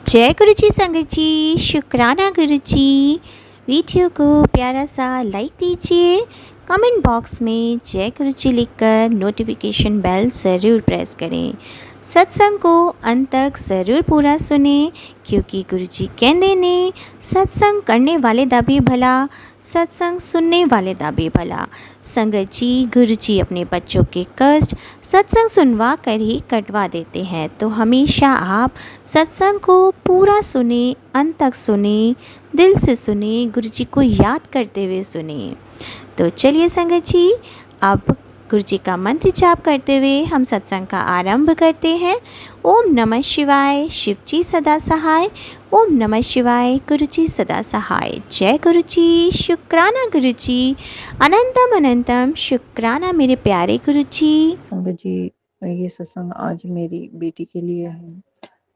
जय गुरु जी संगत जी, शुक्राना गुरु जी। वीडियो को प्यारा सा लाइक दीजिए, कमेंट बॉक्स में जय गुरु जी लिखकर नोटिफिकेशन बेल ज़रूर प्रेस करें। सत्संग को अंत तक ज़रूर पूरा सुने, क्योंकि गुरु जी कहते ने सत्संग करने वाले दा भी भला, सत्संग सुनने वाले दा भी भला। संगत जी, गुरु जी अपने बच्चों के कष्ट सत्संग सुनवा कर ही कटवा देते हैं, तो हमेशा आप सत्संग को पूरा सुने, अंत तक सुने, दिल से सुने, गुरु जी को याद करते हुए सुने। तो चलिए संगत जी, अब गुरु जी का मंत्र जाप करते हुए हम सत्संग का आरंभ करते हैं। ओम नमः शिवाय, शिव जी सदा सहाय। ओम नमः शिवाय, गुरु जी सदा सहाय। जय गुरु जी, शुक्राना गुरु जी, अनंतम अनंतम शुक्राना मेरे प्यारे गुरु जी। संगत जी, ये सत्संग आज मेरी बेटी के लिए है।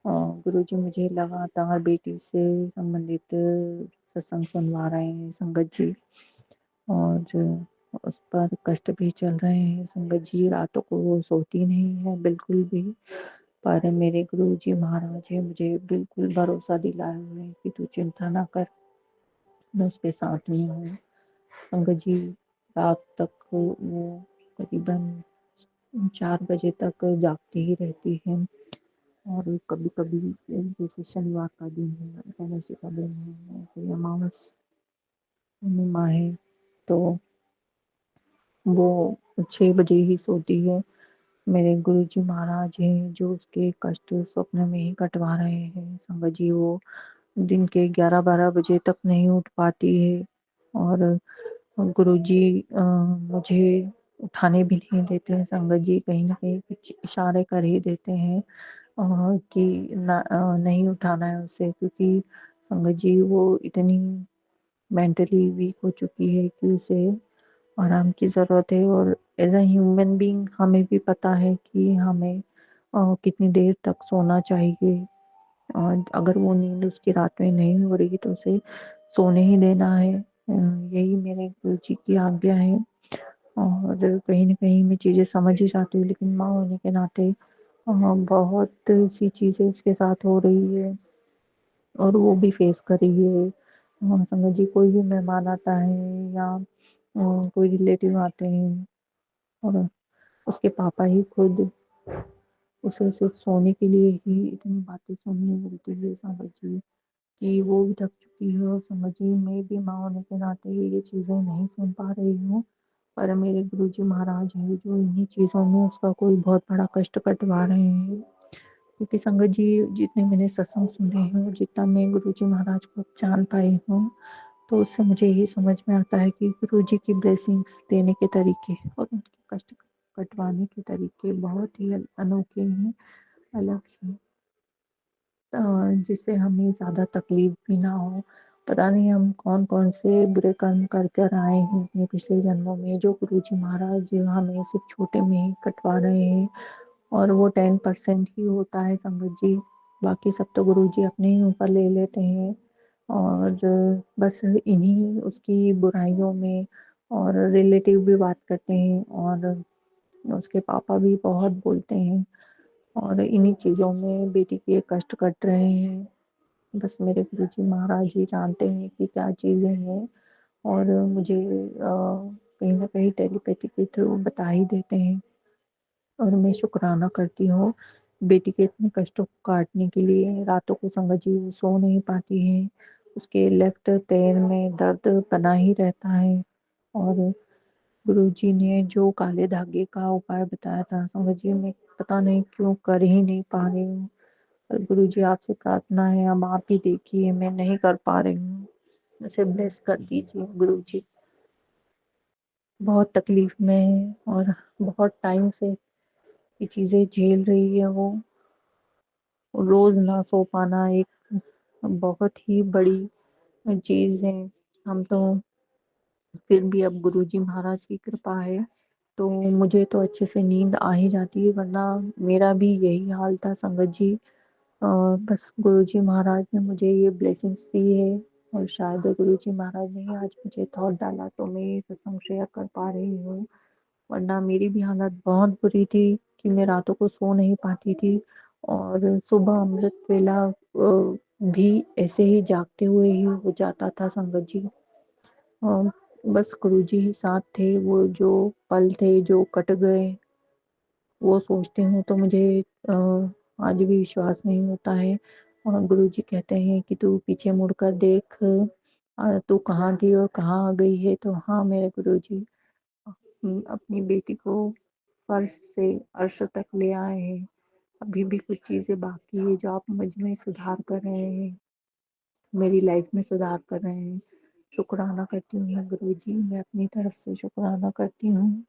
गुरुजी मुझे लगातार बेटी से संबंधित सत्संग सुनवा रहे हैं संगत जी, और उस पर कष्ट भी चल रहे हैं संगत जी। रातों को वो सोती नहीं है बिल्कुल भी, पर मेरे गुरुजी महाराज है मुझे बिल्कुल भरोसा दिलाए हुए हैं कि तू चिंता ना कर, मैं उसके साथ में हूँ। संगत जी, रात तक वो करीबन 4 बजे तक जागती ही रहती है, और कभी-कभी जैसे शनिवार का दिन है, एकादशी का दिन है, कोई अमावस पूर्णिमा है, तो वो 6 बजे ही सोती है। मेरे गुरुजी महाराज हैं जो उसके कष्ट स्वप्न में ही कटवा रहे हैं संगत जी। वो दिन के 11-12 बजे तक नहीं उठ पाती है, और गुरुजी मुझे उठाने भी नहीं देते हैं संगत जी। कहीं न कहीं कुछ इशारे कर ही देते हैं कि नहीं उठाना है उसे, क्योंकि संगत जी वो इतनी मेंटली वीक हो चुकी है कि उसे आराम की ज़रूरत है। और एज़ अ ह्यूमन बीइंग हमें भी पता है कि हमें कितनी देर तक सोना चाहिए, और अगर वो नींद उसकी रात में नहीं हो रही तो उसे सोने ही देना है। यही मेरे गुरुजी की आज्ञा है, और कहीं न कहीं मैं चीज़ें समझ ही जाती हूँ, लेकिन माँ होने के नाते बहुत सी चीज़ें उसके साथ हो रही है और वो भी फेस कर रही है। समझ लीजिए कोई भी मेहमान आता है या कोई रिलेटिव आते हैं, और उसके पापा ही खुद उसे सिर्फ सोने के लिए ही इतनी बातें सुनने मिलती है समझ लीजिए कि वो भी थक चुकी है। और समझिए मैं भी माँ होने के नाते ये चीज़ें नहीं सुन पा रही हूँ, पर मेरे गुरुजी महाराज हैं जो इन्हीं चीज़ों में उसका कोई बहुत बड़ा कष्ट कटवा रहे हैं। क्योंकि संगत जी, जितने मैंने सत्संग सुने हैं और जितना मैं गुरुजी महाराज को जान पाई हूँ, तो उससे मुझे ये समझ में आता है कि गुरुजी की ब्लेसिंग्स देने के तरीके और उनके कष्ट कटवाने के तरीके बहुत ही अनोखे हैं, अलग हैं, जिससे हमें ज़्यादा तकलीफ भी ना हो। पता नहीं हम कौन-कौन से बुरे कर्म कर कर आए हैं अपने पिछले जन्मों में, जो गुरुजी महाराज हमें सिर्फ छोटे में ही कटवा रहे हैं। और वो 10% ही होता है संगत जी, बाकी सब तो गुरुजी अपने ही ऊपर ले लेते हैं। और बस इन्हीं उसकी बुराइयों में और रिलेटिव भी बात करते हैं, और उसके पापा भी बहुत बोलते हैं, और इन्हीं चीज़ों में बेटी के कष्ट कट रहे हैं। बस मेरे गुरुजी महाराज ही जानते हैं कि क्या चीज़ें हैं, और मुझे कहीं न कहीं टेलीपैथी के थ्रू बता ही देते हैं। और मैं शुक्राना करती हूँ बेटी के इतने कष्टों को काटने के लिए। रातों को संगत जी वो सो नहीं पाती है, उसके लेफ्ट पैर में दर्द बना ही रहता है। और गुरुजी ने जो काले धागे का उपाय बताया था संगत जी, मैं पता नहीं क्यों कर ही नहीं पा रही हूँ। पर गुरुजी आपसे प्रार्थना है, अब आप ही देखिए, मैं नहीं कर पा रही हूँ, मुझे ब्लेस कर दीजिए गुरुजी। बहुत तकलीफ में है और बहुत टाइम से ये चीज़ें झेल रही है वो। रोज़ ना सो पाना एक बहुत ही बड़ी चीज़ है। हम तो फिर भी अब गुरुजी महाराज की कृपा है, तो मुझे तो अच्छे से नींद आ ही जाती है, वरना मेरा भी यही हाल था संगत जी। बस गुरुजी महाराज ने मुझे ये ब्लेसिंग्स दी है, और शायद गुरुजी महाराज ने ही आज मुझे थॉट डाला तो मैं ये सत्संग शेयर कर पा रही हूँ। वरना मेरी भी हालत बहुत बुरी थी कि मैं रातों को सो नहीं पाती थी, और सुबह अमृत वेला भी ऐसे ही जागते हुए ही हो जाता था संगत जी। बस गुरुजी ही साथ थे, वो जो पल थे जो कट गए, वो सोचती हूँ तो मुझे आज भी विश्वास नहीं होता है। और गुरुजी कहते हैं कि तू पीछे मुड़कर देख, तू कहाँ थी और कहाँ आ गई है। तो हाँ मेरे गुरुजी अपनी बेटी को फर्श से अर्श तक ले आए हैं। अभी भी कुछ चीज़ें बाकी है जो आप मुझ में सुधार कर रहे हैं, मेरी लाइफ में सुधार कर रहे हैं। शुक्राना करती हूँ मैं गुरुजी, मैं अपनी तरफ से शुक्राना करती हूँ।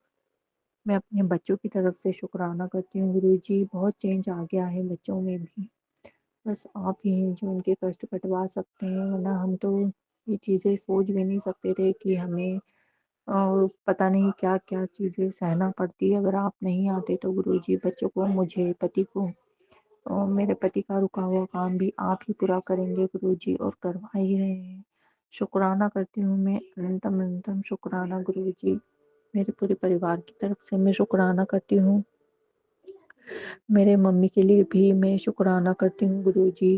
मैं अपने बच्चों की तरफ से शुक्राना करती हूँ गुरुजी, बहुत चेंज आ गया है बच्चों में भी। बस आप ही हैं जो उनके कष्ट कटवा सकते हैं, वरना हम तो ये चीज़ें सोच भी नहीं सकते थे कि हमें पता नहीं क्या-क्या चीज़ें सहना पड़ती है अगर आप नहीं आते तो गुरुजी। बच्चों को, मुझे, पति को, मेरे पति का रुका हुआ काम भी आप ही पूरा करेंगे गुरुजी, और करवा ही रहे हैं। शुक्राना करती हूँ मैं, अनंतम अनंतम शुक्राना गुरुजी। मेरे पूरे परिवार की तरफ से मैं शुक्राना करती हूँ। मेरे मम्मी के लिए भी मैं शुक्राना करती हूँ गुरुजी,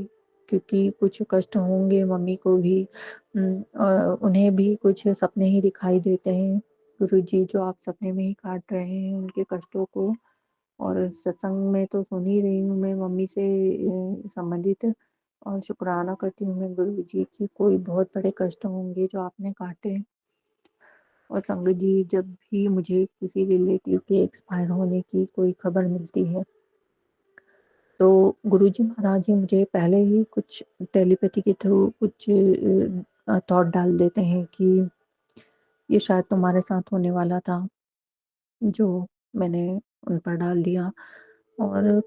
क्योंकि कुछ कष्ट होंगे मम्मी को भी। उन्हें भी कुछ सपने ही दिखाई देते हैं गुरुजी, जो आप सपने में ही काट रहे हैं उनके कष्टों को। और सत्संग में तो सुन ही रही हूँ मैं मम्मी से संबंधित। और शुक्राना करती हूँ मैं गुरुजी कि कोई बहुत बड़े कष्ट होंगे जो आपने काटे। और संगत जी, जब भी मुझे किसी रिलेटिव के एक्सपायर होने की कोई खबर मिलती है, तो गुरुजी महाराज जी मुझे पहले ही कुछ टेलीपैथी के थ्रू कुछ थॉट डाल देते हैं कि ये शायद तुम्हारे साथ होने वाला था, जो मैंने उन पर डाल दिया। और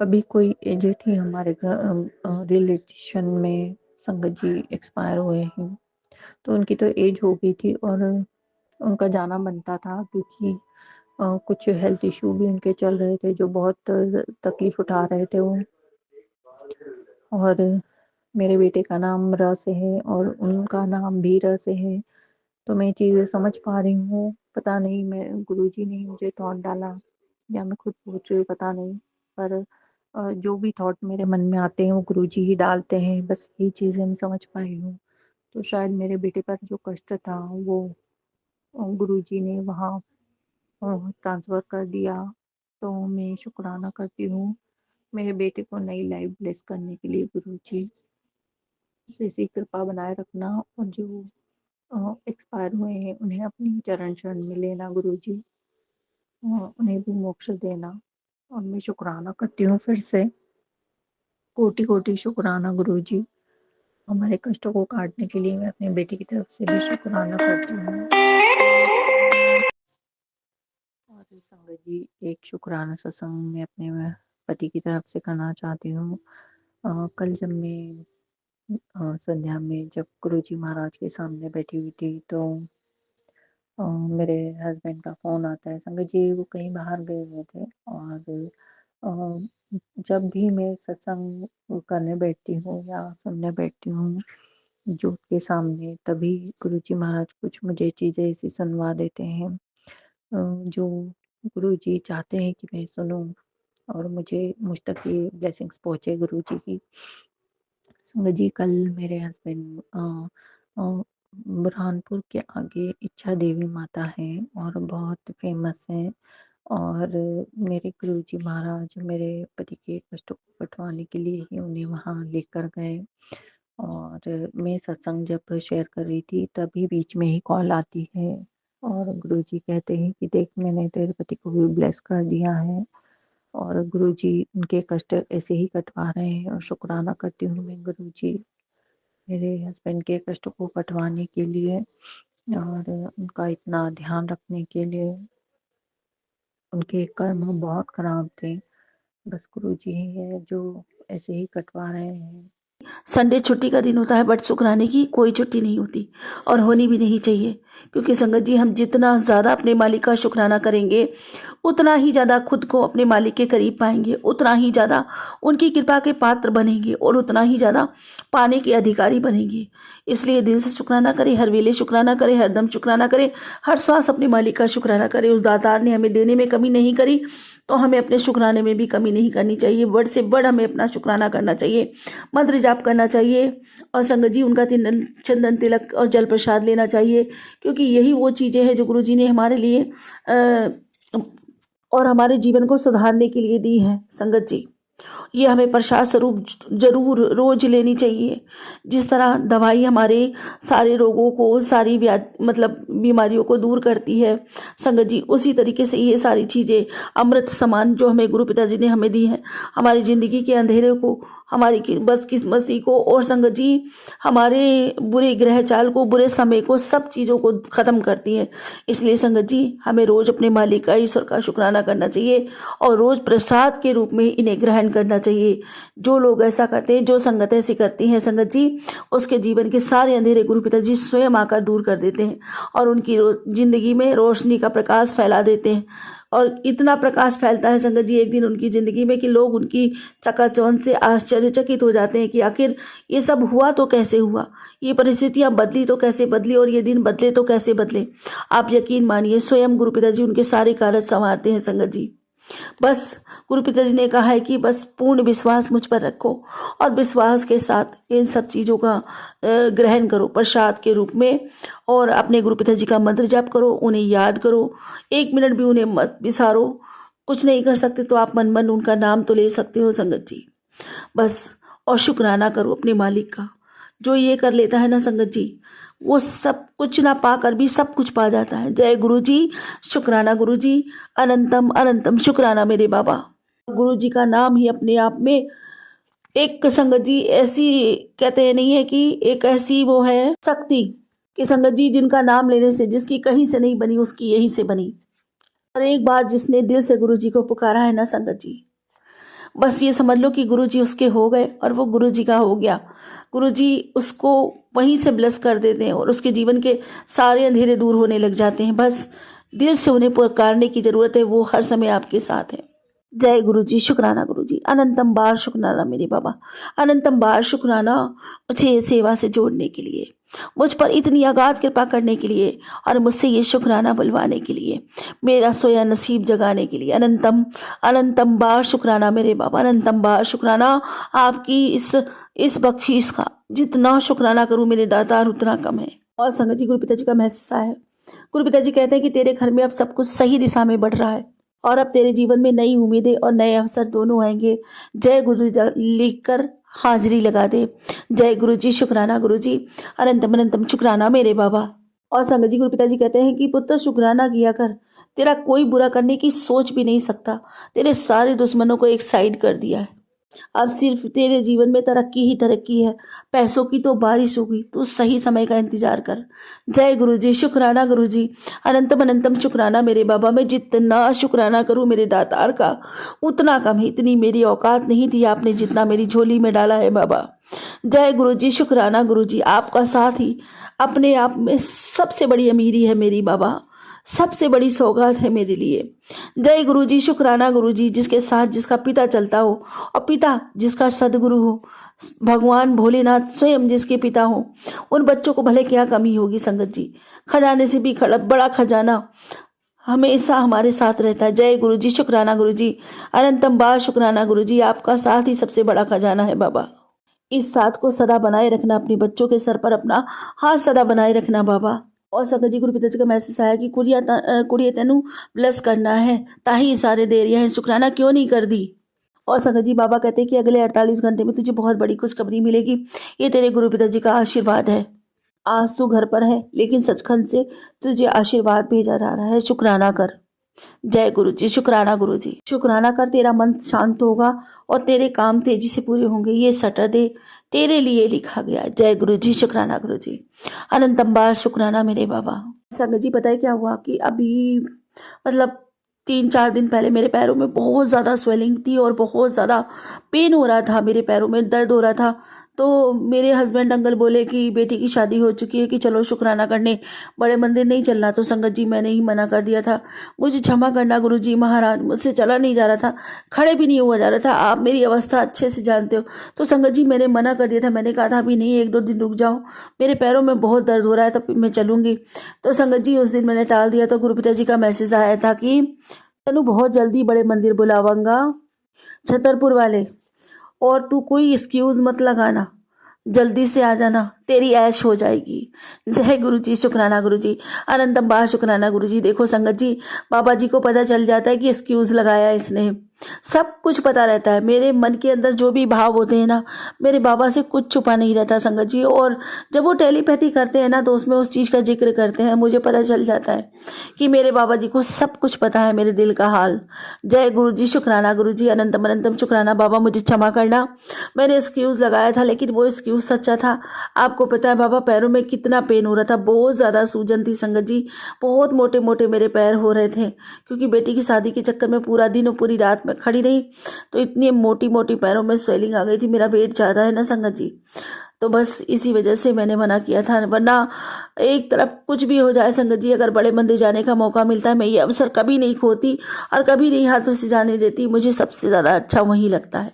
अभी कोई एजेड ही हमारे घर रिलेशन में संगत जी एक्सपायर हुए हैं, तो उनकी तो एज हो गई थी और उनका जाना बनता था, क्योंकि कुछ हेल्थ इश्यू भी उनके चल रहे थे जो बहुत तकलीफ उठा रहे थे वो। और मेरे बेटे का नाम र से है और उनका नाम भी र से है, तो मैं चीज़ें समझ पा रही हूँ। पता नहीं मैं, गुरुजी ने ही मुझे थॉट डाला या मैं खुद सोच रही हूँ, पता नहीं। पर जो भी थॉट मेरे मन में आते हैं वो गुरुजी ही डालते हैं, बस यही चीज़ें मैं समझ पाई हूँ। तो शायद मेरे बेटे पर जो कष्ट था वो गुरुजी ने वहाँ ट्रांसफ़र कर दिया। तो मैं शुक्राना करती हूँ मेरे बेटे को नई लाइफ ब्लेस करने के लिए गुरुजी। बस ऐसी कृपा बनाए रखना, और जो एक्सपायर हुए हैं उन्हें अपनी चरण शरण में लेना गुरुजी, उन्हें भी मोक्ष देना। और मैं शुक्राना करती हूँ फिर से, कोटि कोटि शुक्राना गुरुजी। हमारे कष्टों को काटने के लिए मैं अपने बेटे की तरफ से भी शुक्राना करती हूँ। और संगत जी, एक शुक्राना सत्संग मैं अपने पति की तरफ से करना चाहती हूँ। कल जब मैं संध्या में जब गुरुजी महाराज के सामने बैठी हुई थी, तो मेरे हस्बैंड का फ़ोन आता है। संगत जी, वो कहीं बाहर गए हुए थे, और जब भी मैं सत्संग करने बैठती हूँ या सुनने बैठती हूँ ज्योत के सामने, तभी गुरुजी महाराज कुछ मुझे चीज़ें ऐसी सुनवा देते हैं जो गुरुजी चाहते हैं कि मैं सुनूँ, और मुझे मुझ तक ये ब्लेसिंग्स पहुँचे गुरुजी की। संगत जी, कल मेरे हस्बैंड बुरहानपुर के आगे इच्छा देवी माता है और बहुत फेमस है, और मेरे गुरुजी महाराज मेरे पति के कष्टों को कटवाने के लिए ही उन्हें वहाँ लेकर गए। और मैं सत्संग जब शेयर कर रही थी, तभी बीच में ही कॉल आती है और गुरुजी कहते हैं कि देख, मैंने तेरे पति को भी ब्लेस कर दिया है, और गुरुजी उनके कष्ट ऐसे ही कटवा रहे हैं। और शुक्राना करती हूँ मैं गुरुजी, मेरे हस्बैंड के कष्टों को कटवाने के लिए और उनका इतना ध्यान रखने के लिए। उनके कर्म बहुत खराब थे, बस गुरुजी ही है जो ऐसे ही कटवा रहे हैं। संडे छुट्टी का दिन होता है, बट शुक्राने की कोई छुट्टी नहीं होती और होनी भी नहीं चाहिए। क्योंकि संगत जी हम जितना ज़्यादा अपने मालिक का शुक्राना करेंगे उतना ही ज़्यादा खुद को अपने मालिक के करीब पाएंगे, उतना ही ज़्यादा उनकी कृपा के पात्र बनेंगे और उतना ही ज़्यादा पाने के अधिकारी बनेंगे। इसलिए दिल से शुक्राना करें, हर वेले शुक्राना करें, हर दम शुक्राना करें, हर श्वास अपने मालिक का शुक्राना करें। उस दातार ने हमें देने में कमी नहीं करी तो हमें अपने शुक्राने में भी कमी नहीं करनी चाहिए। बड़ से बड़ हमें अपना शुक्राना करना चाहिए, मंत्र जाप करना चाहिए और संगत जी उनका चंदन तिलक और जल प्रसाद लेना चाहिए, क्योंकि यही वो चीज़ें हैं जो गुरु जी ने हमारे लिए और हमारे जीवन को सुधारने के लिए दी हैं। संगत जी ये हमें प्रसाद स्वरूप जरूर रोज लेनी चाहिए। जिस तरह दवाई हमारे सारे रोगों को, सारी मतलब बीमारियों को दूर करती है संगत जी, उसी तरीके से ये सारी चीज़ें अमृत समान जो हमें गुरु पिताजी ने हमें दी है, हमारी ज़िंदगी के अंधेरे को, हमारी बस किस्मती को और संगत जी हमारे बुरे ग्रह चाल को, बुरे समय को, सब चीज़ों को ख़त्म करती है। इसलिए संगत जी हमें रोज़ अपने मालिक का, ईश्वर का शुक्राना करना चाहिए और रोज़ प्रसाद के रूप में इन्हें ग्रहण करना चाहिए। जो लोग ऐसा करते हैं, जो संगत ऐसी करती हैं संगत जी, उसके जीवन के सारे अंधेरे गुरु पिताजी स्वयं आकर दूर कर देते हैं और उनकी ज़िंदगी में रोशनी का प्रकाश फैला देते हैं। और इतना प्रकाश फैलता है संगत जी एक दिन उनकी ज़िंदगी में कि लोग उनकी चकाचौंध से आश्चर्यचकित हो जाते हैं कि आखिर ये सब हुआ तो कैसे हुआ, ये परिस्थितियाँ बदली तो कैसे बदली और ये दिन बदले तो कैसे बदले। आप यकीन मानिए स्वयं गुरु पिताजी उनके सारे कार्य संवारते हैं संगत जी। बस गुरु पिताजी ने कहा है कि बस पूर्ण विश्वास मुझ पर रखो और विश्वास के साथ इन सब चीज़ों का ग्रहण करो प्रसाद के रूप में और अपने गुरु पिताजी का मंत्र जाप करो, उन्हें याद करो, 1 मिनट भी उन्हें मत बिसारो। कुछ नहीं कर सकते तो आप मन मन उनका नाम तो ले सकते हो संगत जी, बस। और शुक्राना करो अपने मालिक का। जो ये कर लेता है ना संगत जी, वो सब कुछ ना पाकर भी सब कुछ पा जाता है। जय गुरु जी, शुक्राना गुरु जी, अनंतम अनंतम शुक्राना मेरे बाबा। गुरु जी का नाम ही अपने आप में एक संगत जी ऐसी कहते हैं नहीं है कि एक ऐसी वो है शक्ति कि संगत जी जिनका नाम लेने से, जिसकी कहीं से नहीं बनी उसकी यहीं से बनी। और एक बार जिसने दिल से गुरु जी को पुकारा है ना संगत जी, बस ये समझ लो कि गुरुजी उसके हो गए और वो गुरुजी का हो गया। गुरुजी उसको वहीं से ब्लेस कर देते हैं और उसके जीवन के सारे अंधेरे दूर होने लग जाते हैं। बस दिल से उन्हें पुकारने की ज़रूरत है, वो हर समय आपके साथ है। जय गुरुजी, शुक्राना गुरुजी, अनंतम बार शुक्राना मेरे बाबा, अनंतम बार शुक्राना मुझे सेवा से जोड़ने के लिए, मुझ पर इतनी अगाध कृपा करने के लिए और मुझसे ये शुक्राना बुलवाने के लिए, मेरा सोया नसीब जगाने के लिए। अनंतम अनंतम बार शुक्राना मेरे बाबा, अनंतम बार शुक्राना आपकी इस बख्शीश का। जितना शुक्राना करूँ मेरे दातार उतना कम है। और संगत जी गुरु पिताजी का मैसेज है, गुरु पिताजी कहते हैं कि तेरे घर में अब सब कुछ सही दिशा में बढ़ रहा है और अब तेरे जीवन में नई उम्मीदें और नए अवसर दोनों आएंगे। जय गुरु लिखकर हाजिरी लगा दे। जय गुरु जी, शुक्राना गुरु जी, अनंतम अनंतम शुक्राना मेरे बाबा। और संगत जी गुरु पिताजी कहते हैं कि पुत्र शुक्राना किया कर, तेरा कोई बुरा करने की सोच भी नहीं सकता। तेरे सारे दुश्मनों को एक साइड कर दिया है। अब सिर्फ तेरे जीवन में तरक्की ही तरक्की है। पैसों की तो बारिश होगी, तू सही समय का इंतजार कर। जय गुरु जी, शुक्राना गुरु जी, अनंतम अनंतम शुक्राना मेरे बाबा। मैं जितना शुक्राना करूं मेरे दातार का उतना कम है। इतनी मेरी औकात नहीं थी आपने जितना मेरी झोली में डाला है बाबा। जय गुरु जी, शुक्राना गुरु जी, आपका साथ ही अपने आप में सबसे बड़ी अमीरी है मेरी बाबा, सबसे बड़ी सौगात है मेरे लिए। जय गुरु जी, शुक्राना गुरु जी, जिसके साथ जिसका पिता चलता हो और पिता जिसका सदगुरु हो, भगवान भोलेनाथ स्वयं जिसके पिता हो, उन बच्चों को भले क्या कमी होगी संगत जी। खजाने से भी बड़ा खजाना हमेशा हमारे साथ रहता है। जय गुरु जी, शुक्राना गुरु जी, अनंतम बार शुक्राना गुरु जी, आपका साथ ही सबसे बड़ा खजाना है बाबा। इस साथ को सदा बनाए रखना, अपने बच्चों के सर पर अपना हाथ सदा बनाए रखना बाबा। और संगत जी गुरु पिताजी का मैसेज आया कि कुड़िया तेनू ब्लेस करना है, ताही सारे दे रही है, शुक्राना क्यों नहीं कर दी। और संगत जी बाबा कहते हैं कि अगले 48 घंटे में तुझे बहुत बड़ी खुशखबरी मिलेगी। ये तेरे गुरु पिताजी का आशीर्वाद है। आज तू घर पर है लेकिन सचखंड से तुझे आशीर्वाद भेजा जा रहा है, शुक्राना कर। जय गुरु जी, शुक्राना गुरु जी, शुक्राना कर, तेरा मन शांत होगा और तेरे काम तेजी से पूरे होंगे। ये सैटरडे तेरे लिए लिखा गया। जय गुरु जी, शुक्राना गुरु जी, अनंतम बार शुक्राना मेरे बाबा। संगत जी पता है क्या हुआ कि अभी मतलब 3-4 दिन पहले मेरे पैरों में बहुत ज़्यादा स्वेलिंग थी और बहुत ज़्यादा पेन हो रहा था, मेरे पैरों में दर्द हो रहा था। तो मेरे हस्बैंड अंकल बोले कि बेटी की शादी हो चुकी है कि चलो शुक्राना करने बड़े मंदिर नहीं चलना। तो संगत जी मैंने ही मना कर दिया था। मुझे क्षमा करना गुरुजी महाराज, मुझसे चला नहीं जा रहा था, खड़े भी नहीं हुआ जा रहा था। आप मेरी अवस्था अच्छे से जानते हो। तो संगत जी मैंने मना कर दिया था। मैंने कहा था अभी नहीं, 1-2 दिन रुक जाओ, मेरे पैरों में बहुत दर्द हो रहा है, तब मैं चलूँगी। तो संगत जी उस दिन मैंने टाल दिया। तो गुरु पिताजी का मैसेज आया था कि तनु बहुत जल्दी बड़े मंदिर बुलावांगा छतरपुर वाले, और तू कोई एक्सक्यूज़ मत लगाना, जल्दी से आ जाना, तेरी ऐश हो जाएगी। जय गुरु जी, शुक्राना गुरु जी, अनंतम बार शुक्राना गुरु जी। देखो संगत जी, बाबा जी को पता चल जाता है कि एक्सक्यूज़ लगाया इसने, सब कुछ पता रहता है। मेरे मन के अंदर जो भी भाव होते हैं ना, मेरे बाबा से कुछ छुपा नहीं रहता संगत जी। और जब वो टेलीपैथी करते हैं ना, तो उसमें उस चीज़ का जिक्र करते हैं, मुझे पता चल जाता है कि मेरे बाबा जी को सब कुछ पता है, मेरे दिल का हाल। जय गुरु जी, शुक्राना गुरु जी, अनंतम अनंतम शुक्राना। बाबा मुझे क्षमा करना, मैंने एक्सक्यूज़ लगाया था, लेकिन वो एक्सक्यूज़ सच्चा था। आपको पता है बाबा, पैरों में कितना पेन हो रहा था, बहुत ज़्यादा सूजन थी संगत जी, बहुत मोटे मोटे मेरे पैर हो रहे थे, क्योंकि बेटी की शादी के चक्कर में पूरा दिन और पूरी रात में खड़ी रही, तो इतनी मोटी मोटी पैरों में स्वेलिंग आ गई थी। मेरा वेट ज़्यादा है ना संगत जी, तो बस इसी वजह से मैंने मना किया था। वरना एक तरफ कुछ भी हो जाए संगत जी, अगर बड़े मंदिर जाने का मौका मिलता है, मैं ये अवसर कभी नहीं खोती और कभी नहीं हाथों से जाने देती। मुझे सबसे ज़्यादा अच्छा वही लगता है।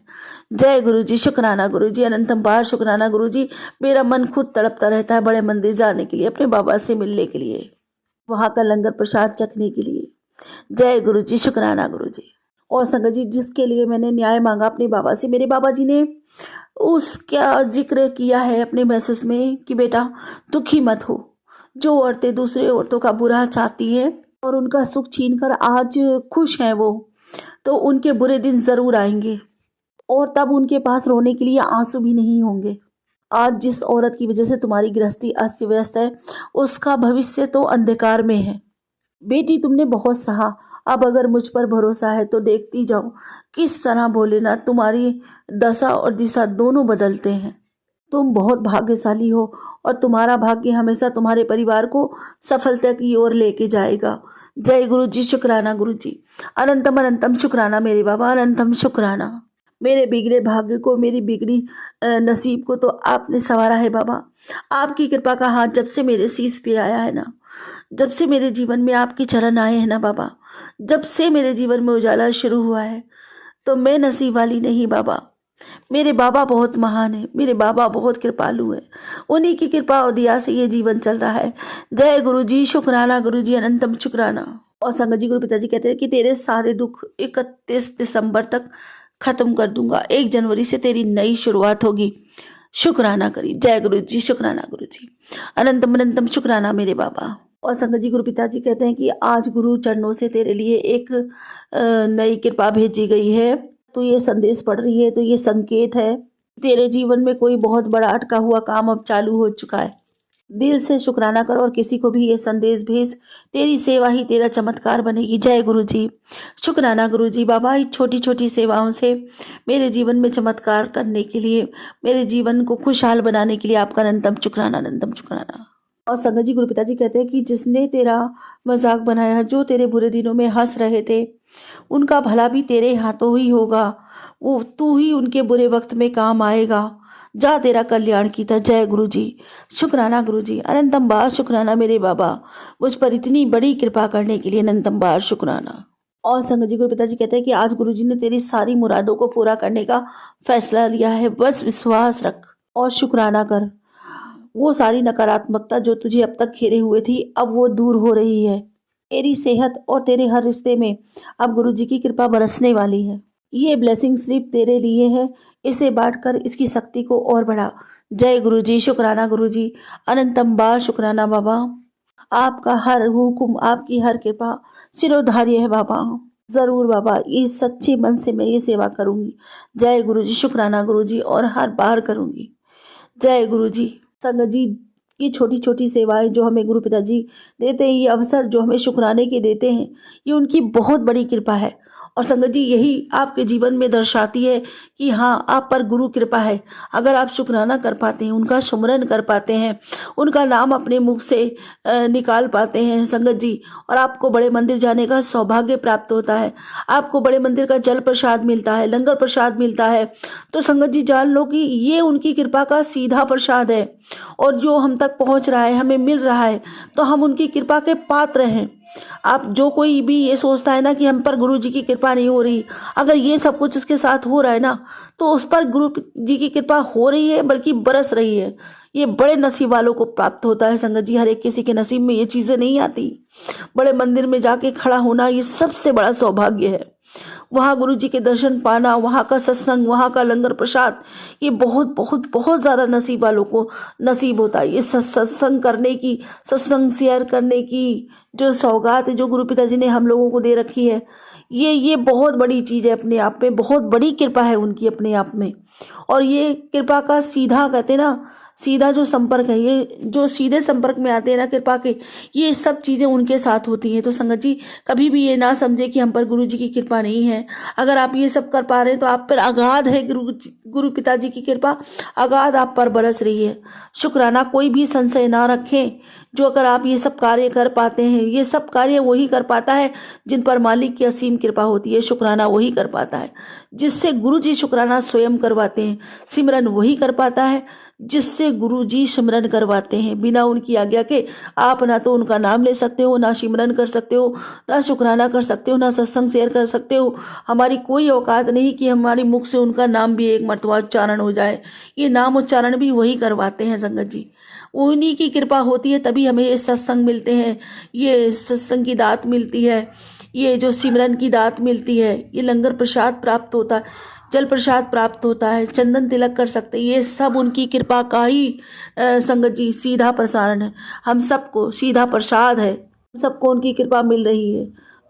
जय गुरु जी, शुक्राना गुरु जी, अनंतम बार शुक्राना गुरु जी। मेरा मन खुद तड़पता रहता है बड़े मंदिर जाने के लिए, अपने बाबा से मिलने के लिए, वहाँ का लंगर प्रसाद चखने के लिए। जय गुरु जी, शुक्राना गुरु जी। और संगत जी, जिसके लिए मैंने न्याय मांगा अपने बाबा से, मेरे बाबा जी ने उसका जिक्र किया है अपने मैसेज में कि बेटा दुखी मत हो। जो औरतें दूसरे औरतों का बुरा चाहती हैं और उनका सुख छीनकर आज खुश हैं वो, तो उनके बुरे दिन ज़रूर आएंगे, और तब उनके पास रोने के लिए आंसू भी नहीं होंगे। आज जिस औरत की वजह से तुम्हारी गृहस्थी अस्त व्यस्त है, उसका भविष्य तो अंधकार में है। बेटी तुमने बहुत सहा, अब अगर मुझ पर भरोसा है तो देखती जाओ किस तरह भोलेनाथ तुम्हारी दशा और दिशा दोनों बदलते हैं। तुम बहुत भाग्यशाली हो, और तुम्हारा भाग्य हमेशा तुम्हारे परिवार को सफलता की ओर लेके जाएगा। जय गुरु जी, शुक्राना गुरु जी, अनंतम अनंतम शुक्राना मेरे बाबा, अनंतम शुक्राना। मेरे बिगड़े भाग्य को, मेरी बिगड़ी नसीब को तो आपने संवारा है बाबा। आपकी कृपा का हाथ जब से मेरे शीश पे आया है ना, जब से मेरे जीवन में आपके चरण आए हैं ना बाबा, जब से मेरे जीवन में उजाला शुरू हुआ है, तो मैं नसीब वाली नहीं बाबा। मेरे बाबा बहुत महान है, मेरे बाबा बहुत कृपालु है, उन्हीं की कृपा और दया से ये जीवन चल रहा है। जय गुरु जी, शुक्राना गुरु जी, अनंतम शुक्राना। और संगत जी, गुरु पिताजी कहते हैं कि तेरे सारे दुख 31 दिसंबर तक खत्म कर दूंगा, 1 जनवरी से तेरी नई शुरुआत होगी। शुक्राना करी। जय गुरु जी, शुक्राना गुरु जी, अनंतम अनंतम शुक्राना मेरे बाबा। और संगत जी, गुरु पिताजी कहते हैं कि आज गुरु चरणों से तेरे लिए एक नई कृपा भेजी गई है। तो ये संदेश पढ़ रही है तो ये संकेत है, तेरे जीवन में कोई बहुत बड़ा अटका हुआ काम अब चालू हो चुका है। दिल से शुक्राना कर और किसी को भी ये संदेश भेज, तेरी सेवा ही तेरा चमत्कार बनेगी। जय गुरु जी, शुक्राना गुरु जी। बाबा, छोटी छोटी सेवाओं से मेरे जीवन में चमत्कार करने के लिए, मेरे जीवन को खुशहाल बनाने के लिए आपका अनंतम शुक्राना, अनंतम शुक्राना। और संगत जी, गुरु पिताजी कहते हैं कि जिसने तेरा मजाक बनाया, जो तेरे बुरे दिनों में हंस रहे थे, उनका भला भी तेरे हाथों ही होगा। वो तू ही उनके बुरे वक्त में काम आएगा। जा, तेरा कल्याण कीता। जय गुरु जी, शुक्राना गुरु जी, अनंतम बार शुक्राना मेरे बाबा, मुझ पर इतनी बड़ी कृपा करने के लिए अनंतम बार शुक्राना। और संगत जी, गुरु पिताजी कहते हैं कि आज गुरु जी ने तेरी सारी मुरादों को पूरा करने का फैसला लिया है। बस विश्वास रख और शुक्राना कर। वो सारी नकारात्मकता जो तुझे अब तक घेरे हुए थी, अब वो दूर हो रही है। तेरी सेहत और तेरे हर रिश्ते में अब गुरु जी की कृपा बरसने वाली है। ये ब्लेसिंग सिर्फ तेरे लिए है, इसे बांटकर इसकी शक्ति को और बढ़ा। जय गुरु जी, शुक्राना गुरु जी, अनंतम बार शुक्राना बाबा। आपका हर हुक्म, आपकी हर कृपा सिरोधार्य है बाबा। जरूर बाबा, इस सच्चे मन से मैं ये सेवा करूंगी। जय गुरु जी, शुक्राना गुरु जी, और हर बार करूंगी। जय गुरु जी। संगत जी, ये छोटी छोटी सेवाएं जो हमें गुरु पिताजी देते हैं, ये अवसर जो हमें शुक्राने के देते हैं, ये उनकी बहुत बड़ी कृपा है। और संगत जी यही आपके जीवन में दर्शाती है कि हाँ, आप पर गुरु कृपा है। अगर आप शुक्राना कर पाते हैं, उनका सुमरन कर पाते हैं, उनका नाम अपने मुख से निकाल पाते हैं संगत जी, और आपको बड़े मंदिर जाने का सौभाग्य प्राप्त होता है, आपको बड़े मंदिर का जल प्रसाद मिलता है, लंगर प्रसाद मिलता है, तो संगत जी जान लो कि ये उनकी कृपा का सीधा प्रसाद है। और जो हम तक पहुंच रहा है, हमें मिल रहा है, तो हम उनकी कृपा के पात्र हैं। आप जो कोई भी ये सोचता है ना कि हम पर गुरु जी की कृपा नहीं हो रही, अगर ये सब कुछ उसके साथ हो रहा है ना, तो उस पर गुरु जी की कृपा हो रही है, बल्कि बरस रही है। ये बड़े नसीब वालों को प्राप्त होता है संगत जी, हर एक किसी के नसीब में ये चीज़ें नहीं आती। बड़े मंदिर में जाके खड़ा होना ये सबसे बड़ा सौभाग्य है। वहाँ गुरु जी के दर्शन पाना, वहाँ का सत्संग, वहाँ का लंगर प्रसाद, ये बहुत बहुत बहुत ज़्यादा नसीब वालों को नसीब होता है। ये सत्संग करने की, सत्संग शेयर करने की जो सौगात है, जो गुरु पिताजी ने हम लोगों को दे रखी है, ये बहुत बड़ी चीज़ है अपने आप में, बहुत बड़ी कृपा है उनकी अपने आप में। और ये कृपा का सीधा कहते हैं ना, सीधा जो संपर्क है, ये जो सीधे संपर्क में आते हैं ना कृपा के, ये सब चीज़ें उनके साथ होती हैं। तो संगत जी कभी भी ये ना समझे कि हम पर गुरु जी की कृपा नहीं है। अगर आप ये सब कर पा रहे हैं तो आप पर अगाध है गुरु पिताजी की कृपा, अगाध आप पर बरस रही है। शुक्राना कोई भी संशय ना रखें। जो अगर आप ये सब कार्य कर पाते हैं, ये सब कार्य वही कर पाता है जिन पर मालिक की असीम कृपा होती है। शुक्राना वही कर पाता है जिससे गुरु जी शुक्राना स्वयं करवाते हैं। सिमरन वही कर पाता है जिससे गुरु जी सिमरन करवाते हैं। बिना उनकी आज्ञा के आप ना तो उनका नाम ले सकते हो, ना सिमरन कर सकते हो, ना शुक्राना कर सकते हो, ना सत्संग शेयर कर सकते हो। हमारी कोई औकात नहीं कि हमारे मुख से उनका नाम भी एक मर्तबा उच्चारण हो जाए। ये नाम उच्चारण भी वही करवाते हैं संगत जी। उन्हीं की कृपा होती है, तभी हमें ये सत्संग मिलते हैं, ये सत्संग की दात मिलती है, ये जो सिमरन की दात मिलती है, ये लंगर प्रसाद प्राप्त होता है, जल प्रसाद प्राप्त होता है, चंदन तिलक कर सकते हैं। ये सब उनकी कृपा का ही संगत जी सीधा प्रसारण है। हम सबको सीधा प्रसाद है, हम सबको उनकी कृपा मिल रही है।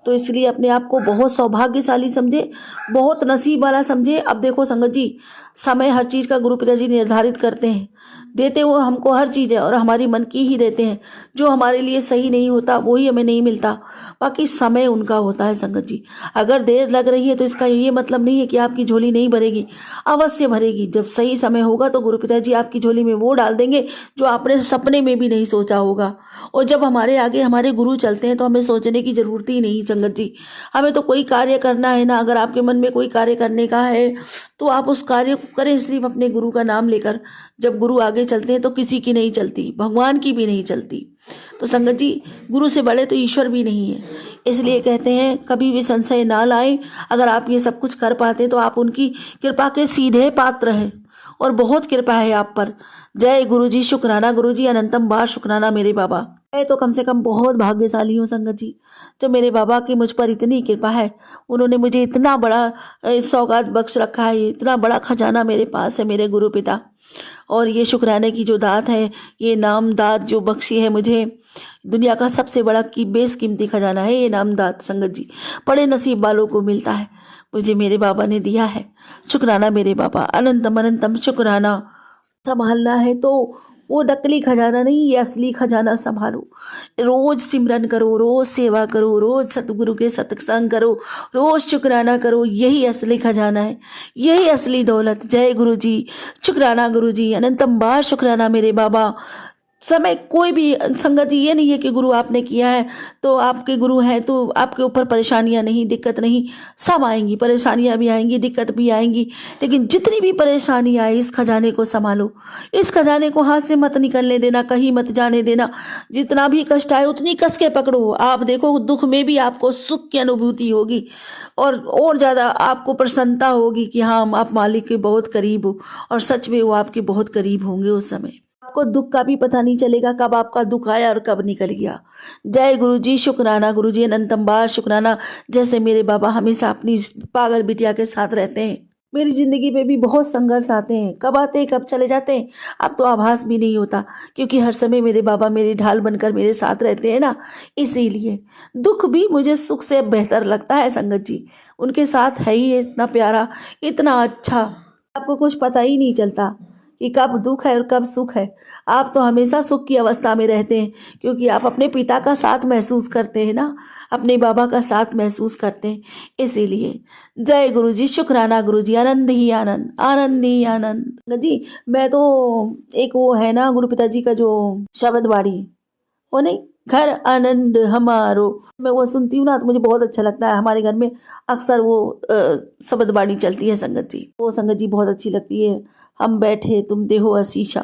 तो इसलिए अपने आप को बहुत सौभाग्यशाली समझे, बहुत नसीब वाला समझे। अब देखो संगत जी, समय हर चीज़ का गुरु पिताजी निर्धारित करते हैं, देते हुए हमको हर चीज़ है, और हमारी मन की ही देते हैं। जो हमारे लिए सही नहीं होता वही हमें नहीं मिलता, बाकी समय उनका होता है संगत जी। अगर देर लग रही है तो इसका ये मतलब नहीं है कि आपकी झोली नहीं भरेगी, अवश्य भरेगी। जब सही समय होगा तो गुरु पिताजी आपकी झोली में वो डाल देंगे जो आपने सपने में भी नहीं सोचा होगा। और जब हमारे आगे हमारे गुरु चलते हैं तो हमें सोचने की ज़रूरत ही नहीं संगत जी। हमें तो कोई कार्य करना है ना, अगर आपके मन में कोई कार्य करने का है तो आप उस कार्य को करें सिर्फ अपने गुरु का नाम लेकर। जब गुरु आगे चलते हैं तो किसी की नहीं चलती, भगवान की भी नहीं चलती। तो संगत जी गुरु से बड़े तो ईश्वर भी नहीं है। इसलिए कहते हैं कभी भी संशय ना लाएं। अगर आप ये सब कुछ कर पाते हैं तो आप उनकी कृपा के सीधे पात्र हैं, और बहुत कृपा है आप पर। जय गुरु जी, शुक्राना गुरु जी, अनंतम बार शुक्राना मेरे बाबा। मैं तो कम से कम बहुत भाग्यशाली हूँ संगत जी, जो मेरे बाबा की मुझ पर इतनी कृपा है। उन्होंने मुझे इतना बड़ा सौगात बख्श रखा है, इतना बड़ा खजाना मेरे पास है मेरे गुरु पिता। और ये शुक्राने की जो दात है, ये नाम दात जो बख्शी है मुझे, दुनिया का सबसे बड़ा की बेसकीमती खजाना है ये नाम दात संगत जी। बड़े नसीब वालों को मिलता है, मुझे मेरे बाबा ने दिया है। शुक्राना मेरे बाबा, अनंतम अनंतम शुक्राना। संभालना है तो वो नकली खजाना नहीं, ये असली खजाना संभालो। रोज सिमरन करो, रोज सेवा करो, रोज सतगुरु के सत्संग करो, रोज शुक्राना करो। यही असली खजाना है, यही असली दौलत। जय गुरु जी, शुक्राना गुरु जी, अनंतम बार शुक्राना मेरे बाबा। समय कोई भी संगत जी ये नहीं है कि गुरु आपने किया है तो आपके गुरु हैं तो आपके ऊपर परेशानियां नहीं, दिक्कत नहीं। सब आएंगी, परेशानियां भी आएंगी, दिक्कत भी आएंगी, लेकिन जितनी भी परेशानी आए इस खजाने को संभालो। इस खजाने को हाथ से मत निकलने देना, कहीं मत जाने देना। जितना भी कष्ट आए उतनी कस के पकड़ो। आप देखो दुख में भी आपको सुख की अनुभूति होगी, और ज़्यादा आपको प्रसन्नता होगी कि हाँ आप मालिक के बहुत करीब हो, और सच में वो आपके बहुत करीब होंगे। उस समय आपको दुख का भी पता नहीं चलेगा कब आपका दुख आया और कब निकल गया। जय गुरु जी, शुक्राना गुरु जी, अनंतम बार शुक्राना। जैसे मेरे बाबा हमेशा अपनी पागल बिटिया के साथ रहते हैं। मेरी ज़िंदगी में भी बहुत संघर्ष आते हैं, कब आते हैं कब चले जाते हैं अब तो आभास भी नहीं होता, क्योंकि हर समय मेरे बाबा मेरी ढाल बनकर मेरे साथ रहते हैं ना। इसीलिए दुख भी मुझे सुख से बेहतर लगता है संगत जी। उनके साथ है ही इतना प्यारा, इतना अच्छा, आपको कुछ पता ही नहीं चलता कि कब दुख है और कब सुख है। आप तो हमेशा सुख की अवस्था में रहते हैं, क्योंकि आप अपने पिता का साथ महसूस करते हैं ना, अपने बाबा का साथ महसूस करते हैं, इसीलिए। जय गुरु जी, शुक्राना गुरु जी, आनंद ही आनंद, आनंद ही आनंद जी। मैं तो एक वो है ना गुरु पिताजी का जो शब्द बाड़ी, वो नहीं, घर आनंद हमारो, मैं वो सुनती हूँ ना तो मुझे बहुत अच्छा लगता है। हमारे घर में अक्सर वो शब्द बाणी चलती है संगत जी, वो संगत जी बहुत अच्छी लगती है। हम बैठे तुम देहो आशीषा,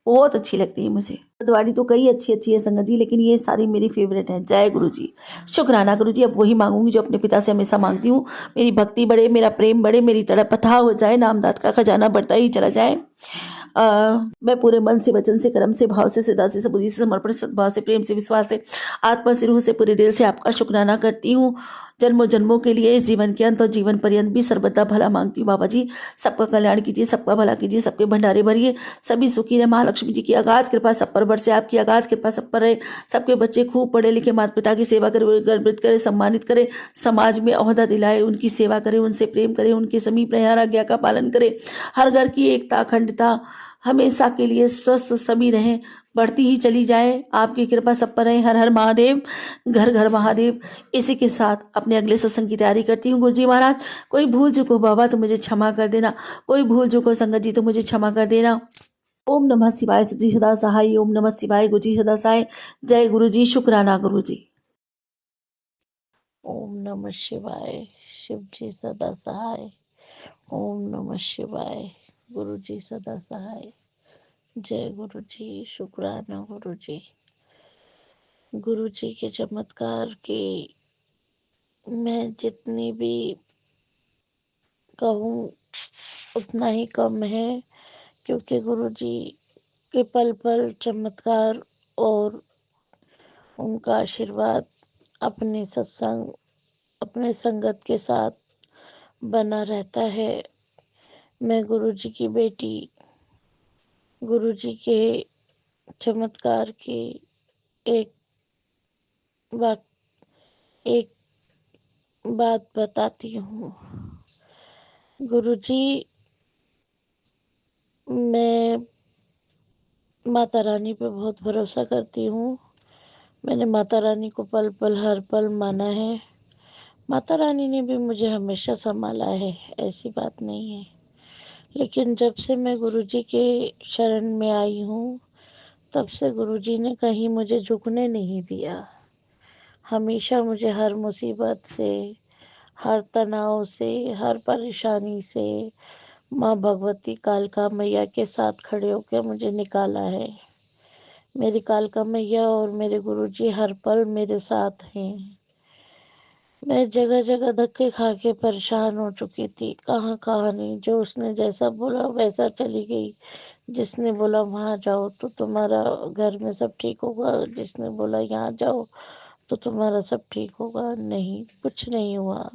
बहुत अच्छी लगती है मुझे। शब्द बाणी तो कई अच्छी अच्छी है संगत जी, लेकिन ये सारी मेरी फेवरेट है। जय गुरु जी, शुक्राना गुरु जी। अब वही मांगूंगी जो अपने पिता से हमेशा मांगती हूँ, मेरी भक्ति बढ़े, मेरा प्रेम बढ़े, मेरी तड़प अथाह हो जाए, नामदात का खजाना बढ़ता ही चला जाए। मैं पूरे मन से, वचन से, कर्म से, भाव से, सदा से, सबूरी से, समर्पण, सद्भाव से, प्रेम से, विश्वास से, आत्मा से, रूह से, पूरे दिल से आपका शुक्राना करती हूँ। जन्मों जन्मों के लिए, इस जीवन के अंत और जीवन पर्यंत भी सर्वदा भला मांगती हूँ बाबा जी। सबका कल्याण कीजिए, सबका भला कीजिए, सबके भंडारे भरिए, सभी सुखी रहे। महालक्ष्मी जी की अगाध कृपा सब पर बरसे, आपकी अगाध कृपा सब पर रहे। सबके बच्चे खूब पढ़े लिखे, माता पिता की सेवा करे, गर्वित करे, सम्मानित करे, समाज में ओहदा दिलाए, उनकी सेवा करे, उनसे प्रेम करे, उनके समीप रहे, हर आज्ञा का पालन करे। हर घर की एकता अखंडता हमेशा के लिए स्वस्थ सभी रहें, बढ़ती ही चली जाए। आपकी कृपा सब पर रहे। हर हर महादेव, घर घर महादेव। इसी के साथ अपने अगले सत्संग की तैयारी करती हूँ। गुरुजी महाराज, कोई भूल चूको बाबा तो मुझे क्षमा कर देना, कोई भूल चूको संगत जी तो मुझे क्षमा कर देना। ओम नमः शिवाय, श्री सदा सहाय। ओम नमः शिवाय, गुरुजी सदा सहाय। जय गुरु जी, शुक्राना गुरु जी। ओम नमः शिवाय, शिव जी सदा सहाय। ओम नमः शिवाय, गुरु जी सदा सहाय। जय गुरु जी, शुक्राना गुरु जी। गुरु जी के चमत्कार की मैं जितनी भी कहूँ उतना ही कम है, क्योंकि गुरु जी के पल पल चमत्कार और उनका आशीर्वाद अपने सत्संग, अपने संगत के साथ बना रहता है। मैं गुरु जी की बेटी, गुरु जी के चमत्कार की एक बात एक बात बताती हूँ। गुरु जी, मैं माता रानी पे बहुत भरोसा करती हूँ। मैंने माता रानी को पल पल हर पल माना है। माता रानी ने भी मुझे हमेशा संभाला है, ऐसी बात नहीं है। लेकिन जब से मैं गुरु जी के शरण में आई हूँ, तब से गुरु जी ने कहीं मुझे झुकने नहीं दिया। हमेशा मुझे हर मुसीबत से, हर तनाव से, हर परेशानी से माँ भगवती कालका मैया के साथ खड़े होकर मुझे निकाला है। मेरी कालका मैया और मेरे गुरुजी हर पल मेरे साथ हैं। मैं जगह जगह धक्के खा के परेशान हो चुकी थी, कहाँ कहाँ नहीं। जो उसने जैसा बोला वैसा चली गई। जिसने बोला वहाँ जाओ तो तुम्हारा घर में सब ठीक होगा, जिसने बोला यहाँ जाओ तो तुम्हारा सब ठीक होगा, नहीं, कुछ नहीं हुआ।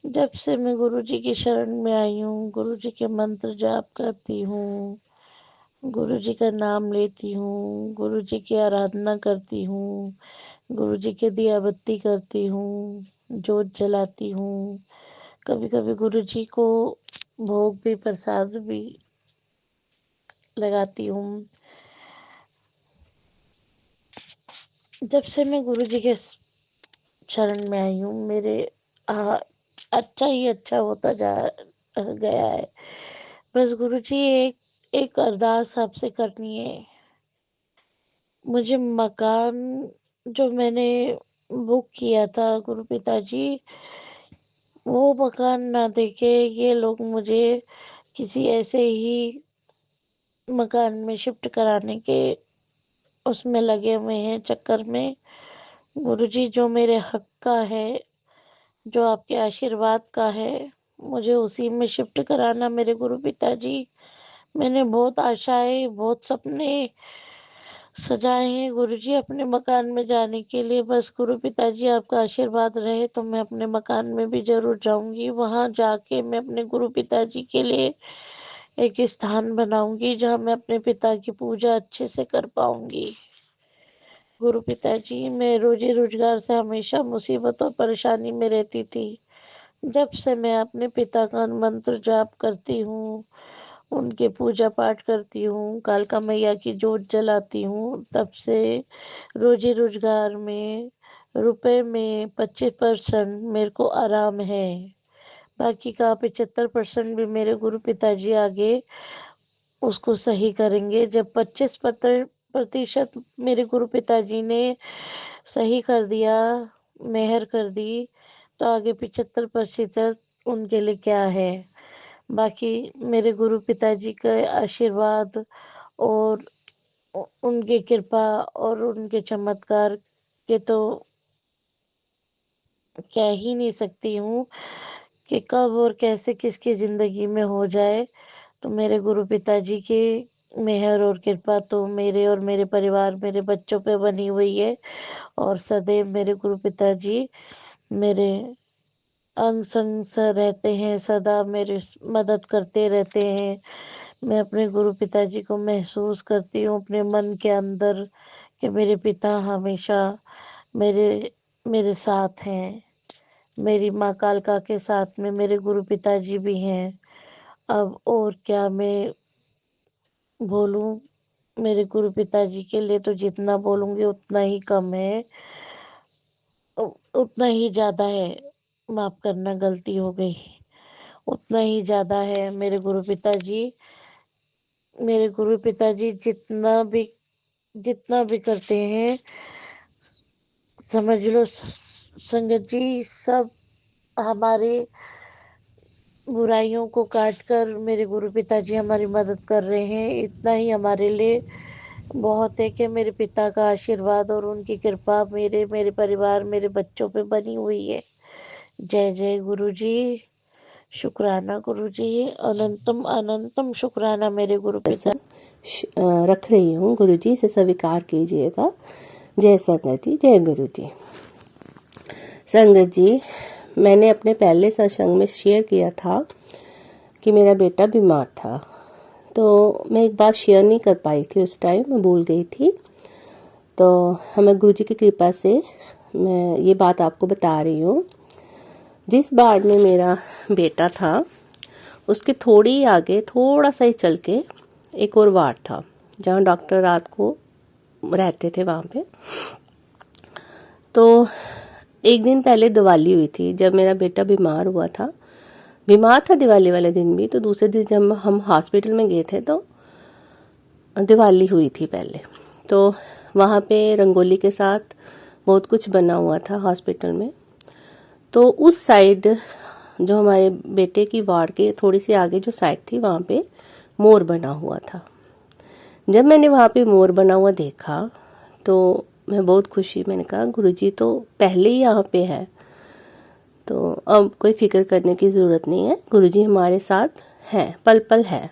जब से मैं गुरु जी की शरण में आई हूँ, गुरु जी के मंत्र जाप करती हूँ, गुरु जी का नाम लेती हूँ, गुरु जी की आराधना करती हूँ, गुरु जी के दिया बत्ती करती हूँ, जोत जलाती हूँ, कभी कभी गुरु जी को भोग भी, प्रसाद भी लगाती हूँ। जब से मैं गुरु जी के शरण में आई हूँ, मेरे आ, अच्छा ही अच्छा होता जा गया है। बस गुरु जी, एक अरदास आपसे करनी है। मुझे मकान जो मैंने बुक किया था गुरु पिताजी, वो मकान ना देके ये लोग मुझे किसी ऐसे ही मकान में शिफ्ट कराने के उसमें लगे हुए हैं, चक्कर में। गुरुजी, जो मेरे हक का है, जो आपके आशीर्वाद का है, मुझे उसी में शिफ्ट कराना मेरे गुरु पिताजी। मैंने बहुत आशाएं, बहुत सपने सजाए हैं गुरुजी अपने मकान में जाने के लिए। बस गुरु पिताजी आपका आशीर्वाद रहे तो मैं अपने मकान में भी जरूर जाऊंगी। वहां जाके मैं अपने गुरु पिताजी के लिए एक स्थान बनाऊंगी जहां मैं अपने पिता की पूजा अच्छे से कर पाऊंगी। गुरु पिताजी, मैं रोजी रोजगार से हमेशा मुसीबत और परेशानी में रहती थी। जब से मैं अपने पिता का मंत्र जाप करती हूँ, उनके पूजा पाठ करती हूँ, कालका मैया की जोत जलाती हूँ। तब से रोज़ी रोज़गार में, रुपए में 25% मेरे को आराम है। बाकी का 75% भी मेरे गुरु पिताजी आगे उसको सही करेंगे। जब 25% मेरे गुरु पिताजी ने सही कर दिया, मेहर कर दी, तो आगे 75% उनके लिए क्या है। बाकी मेरे गुरु पिताजी के आशीर्वाद और उनकी कृपा और उनके चमत्कार के तो कह ही नहीं सकती हूँ कि कब और कैसे किसकी ज़िंदगी में हो जाए। तो मेरे गुरु पिताजी की मेहर और कृपा तो मेरे और मेरे परिवार, मेरे बच्चों पे बनी हुई है, और सदैव मेरे गुरु पिताजी मेरे अंग संग स रहते हैं, सदा मेरी मदद करते रहते हैं। मैं अपने गुरु पिताजी को महसूस करती हूँ अपने मन के अंदर कि मेरे पिता हमेशा मेरे मेरे साथ हैं। मेरी माँ कालका के साथ में मेरे गुरु पिताजी भी हैं। अब और क्या मैं बोलूँ, मेरे गुरु पिताजी के लिए तो जितना बोलूँगी उतना ही कम है, उतना ही ज़्यादा है। माफ़ करना, गलती हो गई। उतना ही ज़्यादा है। मेरे गुरु पिताजी जितना भी करते हैं, समझ लो संगत जी, सब हमारे बुराइयों को काट कर मेरे गुरु पिताजी हमारी मदद कर रहे हैं। इतना ही हमारे लिए बहुत है कि मेरे पिता का आशीर्वाद और उनकी कृपा मेरे परिवार, मेरे बच्चों पे बनी हुई है। जय जय गुरु जी। शुक्राना गुरु जी, अनंतम अनंतम शुक्राना मेरे गुरु पिता। रख रही हूँ। गुरु जी इसे स्वीकार कीजिएगा। जय संगत जी, जय गुरु जी। संगत जी, मैंने अपने पहले सत्संग में शेयर किया था कि मेरा बेटा बीमार था, तो मैं एक बात शेयर नहीं कर पाई थी उस टाइम, मैं भूल गई थी। तो हमें गुरु जी की कृपा से मैं ये बात आपको बता रही हूँ। जिस वार्ड में मेरा बेटा था, उसके थोड़ी आगे थोड़ा सा ही चल के एक और वार्ड था जहाँ डॉक्टर रात को रहते थे वहाँ पे। तो एक दिन पहले दिवाली हुई थी, जब मेरा बेटा बीमार हुआ था। बीमार था दिवाली वाले दिन भी, तो दूसरे दिन जब हम हॉस्पिटल में गए थे तो दिवाली हुई थी पहले। तो वहाँ पे रंगोली के साथ बहुत कुछ बना हुआ था हॉस्पिटल में। तो उस साइड जो हमारे बेटे की वार्ड के थोड़ी सी आगे जो साइड थी, वहाँ पे मोर बना हुआ था। जब मैंने वहाँ पे मोर बना हुआ देखा तो मैं बहुत खुशी, मैंने कहा गुरुजी तो पहले ही यहाँ पे है, तो अब कोई फिक्र करने की ज़रूरत नहीं है। गुरुजी हमारे साथ हैं, पल पल है,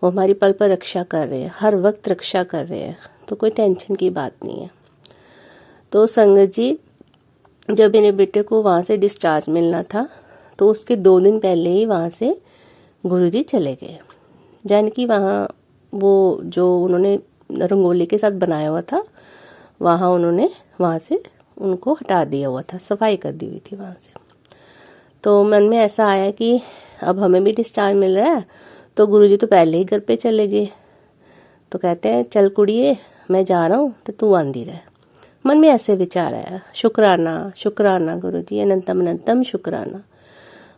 वो हमारी पल पल रक्षा कर रहे हैं, हर वक्त रक्षा कर रहे हैं, तो कोई टेंशन की बात नहीं है। तो संगत जी, जब मेरे बेटे को वहाँ से डिस्चार्ज मिलना था तो उसके 2 दिन पहले ही वहाँ से गुरुजी चले गए। यानी कि वहाँ वो जो उन्होंने रंगोली के साथ बनाया हुआ था, वहाँ से उनको हटा दिया हुआ था, सफाई कर दी हुई थी वहाँ से। तो मन में ऐसा आया कि अब हमें भी डिस्चार्ज मिल रहा है, तो गुरुजी तो पहले ही घर पे चले गए, तो कहते हैं चल कुड़िए मैं जा रहा हूँ तो तू आंदी रहे। मन में ऐसे विचार आया। शुक्राना शुक्राना गुरुजी, अनंतम अनंतम शुक्राना।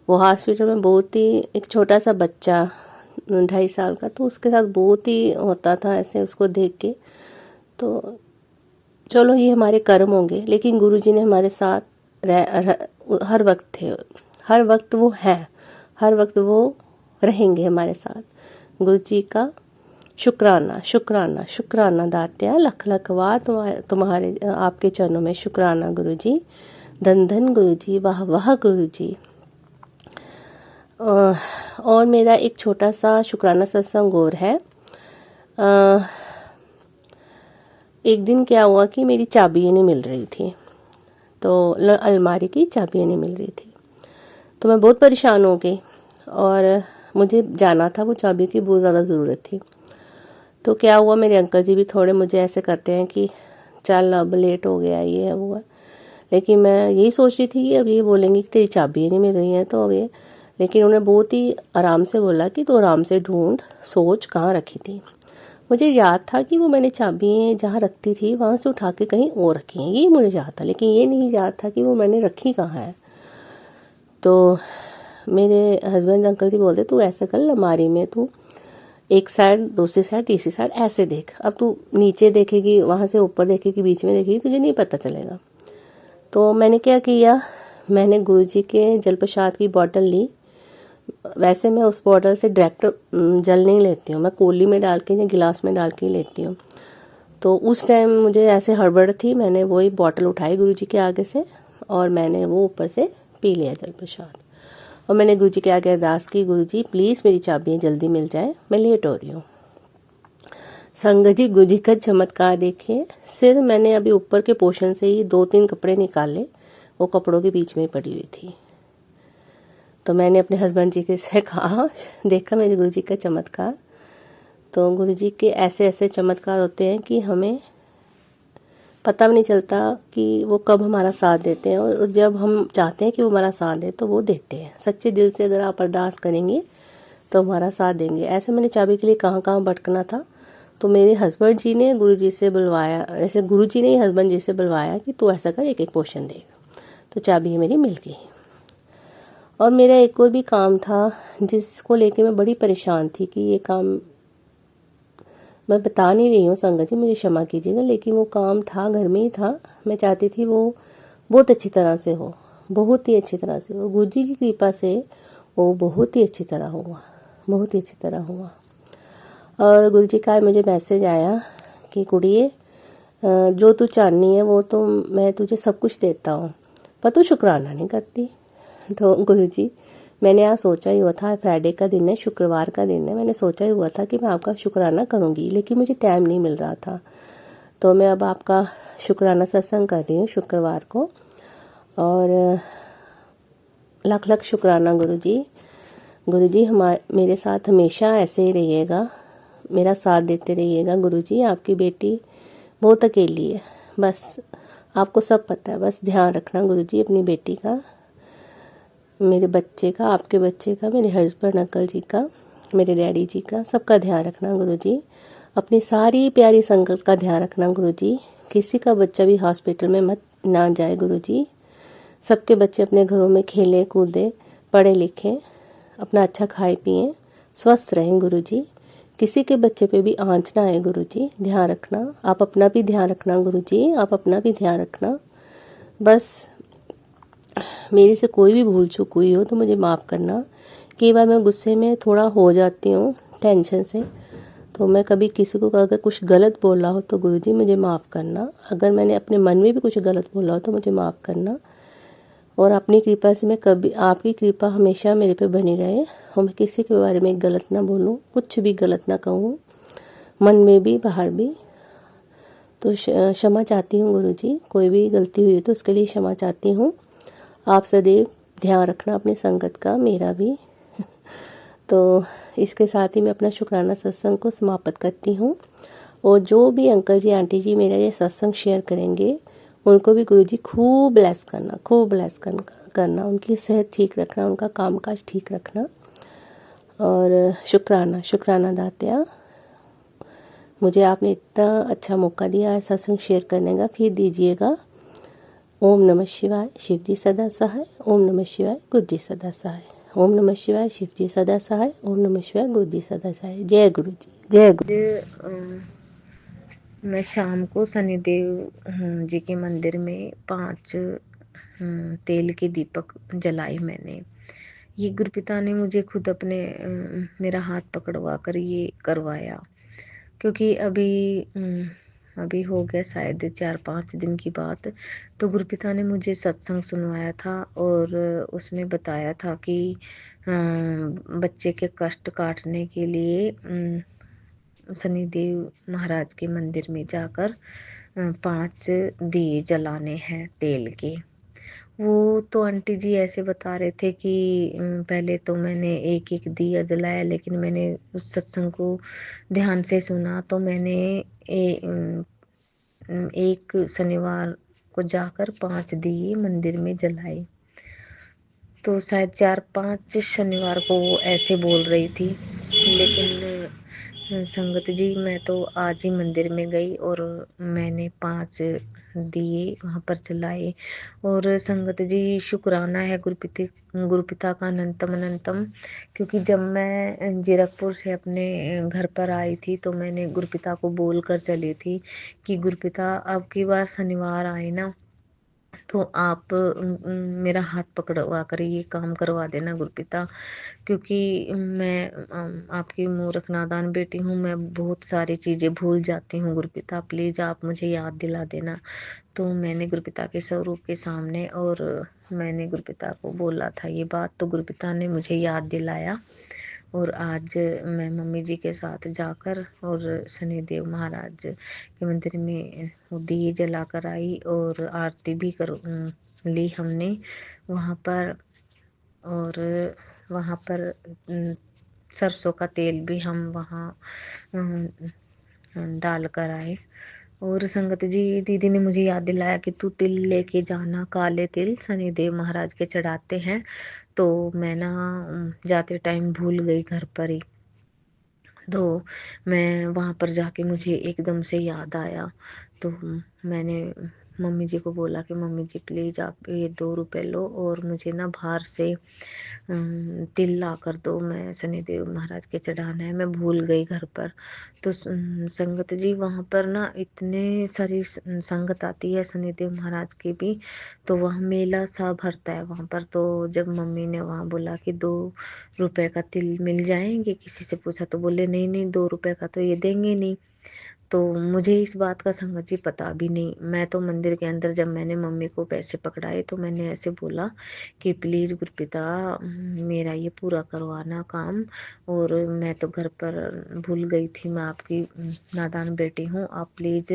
वो हॉस्पिटल में बहुत ही एक छोटा सा बच्चा 2.5 साल का, तो उसके साथ बहुत ही होता था ऐसे उसको देख के। तो चलो ये हमारे कर्म होंगे, लेकिन गुरुजी ने हमारे साथ हर वक्त थे, हर वक्त वो हैं, हर वक्त वो रहेंगे हमारे साथ। गुरुजी का शुक्राना शुक्राना शुक्राना दात्या, लख लख वाह तुम्हारे आपके चरणों में शुक्राना गुरुजी। धन धन गुरुजी, वाह वाह गुरुजी। और मेरा एक छोटा सा शुक्राना सत्संग और है। एक दिन क्या हुआ कि मेरी चाबियाँ नहीं मिल रही थी, तो अलमारी की चाबियाँ नहीं मिल रही थी, तो मैं बहुत परेशान हो गई और मुझे जाना था, वो चाबी की बहुत ज़्यादा ज़रूरत थी। तो क्या हुआ, मेरे अंकल जी भी थोड़े मुझे ऐसे करते हैं कि चल अब लेट हो गया, ये है वो है। लेकिन मैं यही सोच रही थी कि अब ये बोलेंगे कि तेरी चाबियाँ नहीं मिल रही हैं, तो अब ये लेकिन उन्होंने बहुत ही आराम से बोला कि तू आराम से ढूंढ, सोच कहाँ रखी थी। मुझे याद था कि वो मैंने चाबियाँ जहाँ रखती थी वहाँ से उठा के कहीं और रखी हैं, ये मुझे याद था, लेकिन ये नहीं याद था कि वो मैंने रखी कहाँ है। तो मेरे हस्बैंड अंकल जी बोलते तू ऐसा कर, अलमारी में तू एक साइड, दूसरी साइड, तीसरी साइड ऐसे देख। अब तू नीचे देखेगी, वहाँ से ऊपर देखेगी, बीच में देखेगी, तुझे नहीं पता चलेगा। तो मैंने क्या किया, मैंने गुरुजी के जल प्रसाद की बॉटल ली। वैसे मैं उस बॉटल से डायरेक्ट जल नहीं लेती हूँ, मैं कोली में डाल के या गिलास में डाल के लेती हूँ। तो उस टाइम मुझे ऐसे हड़बड़ थी, मैंने वही बॉटल उठाई गुरुजी के आगे से और मैंने वो ऊपर से पी लिया जल प्रसाद। और मैंने गुरुजी के आगे अरदास की, गुरुजी प्लीज़ मेरी चाबियाँ जल्दी मिल जाए, मैं लेट हो रही हूँ। संगत जी, गुरुजी का चमत्कार देखिए। सिर्फ मैंने अभी ऊपर के पोर्शन से ही 2-3 कपड़े निकाले, वो कपड़ों के बीच में ही पड़ी हुई थी। तो मैंने अपने हस्बैंड जी के से कहा, देखा मेरे गुरुजी का चमत्कार। तो गुरुजी के ऐसे ऐसे चमत्कार होते हैं कि हमें पता भी नहीं चलता कि वो कब हमारा साथ देते हैं, और जब हम चाहते हैं कि वो हमारा साथ दे तो वो देते हैं। सच्चे दिल से अगर आप अरदास करेंगे तो हमारा साथ देंगे। ऐसे मैंने चाबी के लिए कहाँ कहाँ भटकना था, तो मेरे हस्बैंड जी ने गुरुजी से बुलवाया, ऐसे गुरुजी ने ही हस्बैंड जी से बुलवाया कि तू ऐसा कर, एक एक पोर्शन देगा। तो चाबी मेरी मिल गई। और मेरा एक और भी काम था जिसको लेके मैं बड़ी परेशान थी कि ये काम मैं बता नहीं रही हूँ, संगत जी मुझे क्षमा कीजिएगा, लेकिन वो काम था, घर में ही था। मैं चाहती थी वो बहुत अच्छी तरह से हो, बहुत ही अच्छी तरह से हो। गुरुजी की कृपा से वो बहुत ही अच्छी तरह हुआ, बहुत ही अच्छी तरह हुआ। और गुरुजी का मुझे मैसेज आया कि कुड़िए, जो तू चाहनी है वो तो मैं तुझे सब कुछ देता हूँ, पर तू शुक्राना नहीं करती। तो गुरुजी, मैंने आज सोचा ही हुआ था, फ्राइडे का दिन है, शुक्रवार का दिन है, मैंने सोचा ही हुआ था कि मैं आपका शुक्राना करूँगी, लेकिन मुझे टाइम नहीं मिल रहा था। तो मैं अब आपका शुक्राना सत्संग कर रही हूँ शुक्रवार को। और लाख लाख शुक्राना गुरुजी। गुरुजी मेरे साथ हमेशा ऐसे ही रहिएगा, मेरा साथ देते रहिएगा। गुरुजी, आपकी बेटी बहुत अकेली है, बस आपको सब पता है, बस ध्यान रखना गुरुजी अपनी बेटी का, मेरे बच्चे का, आपके बच्चे का, मेरे हस्बैंड अंकल जी का, मेरे डैडी जी का, सबका ध्यान रखना गुरुजी। अपनी सारी प्यारी संगत का ध्यान रखना गुरुजी। किसी का बच्चा भी हॉस्पिटल में मत ना जाए गुरुजी। सबके बच्चे अपने घरों में खेलें कूदें, पढ़े लिखें, अपना अच्छा खाए पिएं, स्वस्थ रहें गुरुजी। किसी के बच्चे पे भी आंच ना आए गुरुजी, ध्यान रखना। आप अपना भी ध्यान रखना गुरुजी, आप अपना भी ध्यान रखना। बस मेरे से कोई भी भूल चूक हुई हो तो मुझे माफ़ करना। कई बार मैं गुस्से में थोड़ा हो जाती हूँ, टेंशन से, तो मैं कभी किसी को अगर कुछ गलत बोला हो तो गुरुजी मुझे माफ़ करना। अगर मैंने अपने मन में भी कुछ गलत बोला हो तो मुझे माफ़ करना। और अपनी कृपा से मैं कभी, आपकी कृपा हमेशा मेरे पे बनी रहे और मैं किसी के बारे में गलत ना बोलूँ, कुछ भी गलत ना कहूँ, मन में भी बाहर भी। तो क्षमा चाहती हूँ गुरुजी, कोई भी गलती हुई तो उसके लिए क्षमा चाहती हूँ। आप सदैव ध्यान रखना अपनी संगत का, मेरा भी। तो इसके साथ ही मैं अपना शुक्राना सत्संग को समाप्त करती हूँ। और जो भी अंकल जी आंटी जी मेरा ये सत्संग शेयर करेंगे उनको भी गुरुजी खूब ब्लेस करना, खूब ब्लेस करना, उनकी सेहत ठीक रखना, उनका कामकाज ठीक रखना। और शुक्राना, शुक्राना दात्या, मुझे आपने इतना अच्छा मौका दिया है सत्संग शेयर करने का, फिर दीजिएगा। ओम नमः शिवाय, शिव जी सदा सहाय। ओम नमः शिवाय, गुरु जी सदा सहाय। ओम नमः शिवाय, शिव जी सदा सहाय। ओम नमः शिवाय, गुरु जी सदा सहाय। जय गुरु जी, जय गुरु। मैं शाम को शनिदेव जी के मंदिर में 5 तेल के दीपक जलाई मैंने। ये गुरुपिता ने मुझे खुद अपने मेरा हाथ पकड़वा कर ये करवाया, क्योंकि अभी हो गया शायद 4-5 दिन की बात। तो गुरुपिता ने मुझे सत्संग सुनवाया था और उसमें बताया था कि बच्चे के कष्ट काटने के लिए शनिदेव महाराज के मंदिर में जाकर 5 दिए जलाने हैं तेल के। वो तो आंटी जी ऐसे बता रहे थे कि पहले तो मैंने एक एक दिया जलाया, लेकिन मैंने उस सत्संग को ध्यान से सुना तो मैंने एक शनिवार को जाकर 5 दिए मंदिर में जलाए। तो शायद 4-5 शनिवार को वो ऐसे बोल रही थी। लेकिन संगत जी मैं तो आज ही मंदिर में गई और मैंने 5 दिए वहाँ पर जलाए। और संगत जी शुक्राना है गुरुपिता का अनंतम अनंतम, क्योंकि जब मैं जीरकपुर से अपने घर पर आई थी तो मैंने गुरुपिता को बोल कर चली थी कि गुरुपिता अब की बार शनिवार आए ना तो आप मेरा हाथ पकड़वा कर ये काम करवा देना गुरुपिता, क्योंकि मैं आपकी मूर्ख नादान बेटी हूँ, मैं बहुत सारी चीज़ें भूल जाती हूँ गुरुपिता, प्लीज़ आप मुझे याद दिला देना। तो मैंने गुरुपिता के स्वरूप के सामने और मैंने गुरुपिता को बोला था ये बात, तो गुरुपिता ने मुझे याद दिलाया। और आज मैं मम्मी जी के साथ जाकर और शनिदेव महाराज के मंदिर में दिए जला कर आई और आरती भी कर ली हमने वहाँ पर। और वहाँ पर सरसों का तेल भी हम वहाँ डाल कर आए। और संगत जी दीदी ने मुझे याद दिलाया कि तू तिल लेके जाना, काले तिल शनिदेव महाराज के चढ़ाते हैं। तो मैं ना जाते टाइम भूल गई घर पर ही, तो मैं वहाँ पर जाके मुझे एकदम से याद आया। तो मैंने मम्मी जी को बोला कि मम्मी जी प्लीज़ आप ये 2 रुपए लो और मुझे ना बाहर से तिल ला कर दो, मैं शनिदेव महाराज के चढ़ाना है, मैं भूल गई घर पर। तो संगत जी वहाँ पर ना इतने सारी संगत आती है शनिदेव महाराज की भी, तो वहाँ मेला सा भरता है वहाँ पर। तो जब मम्मी ने वहाँ बोला कि 2 रुपए का तिल मिल जाएंगे, किसी से पूछा तो बोले नहीं नहीं 2 रुपए का तो ये देंगे नहीं। तो मुझे इस बात का संगत जी पता भी नहीं। मैं तो मंदिर के अंदर जब मैंने मम्मी को पैसे पकड़ाए तो मैंने ऐसे बोला कि प्लीज़ गुरुपिता मेरा ये पूरा करवाना काम, और मैं तो घर पर भूल गई थी, मैं आपकी नादान बेटी हूँ, आप प्लीज़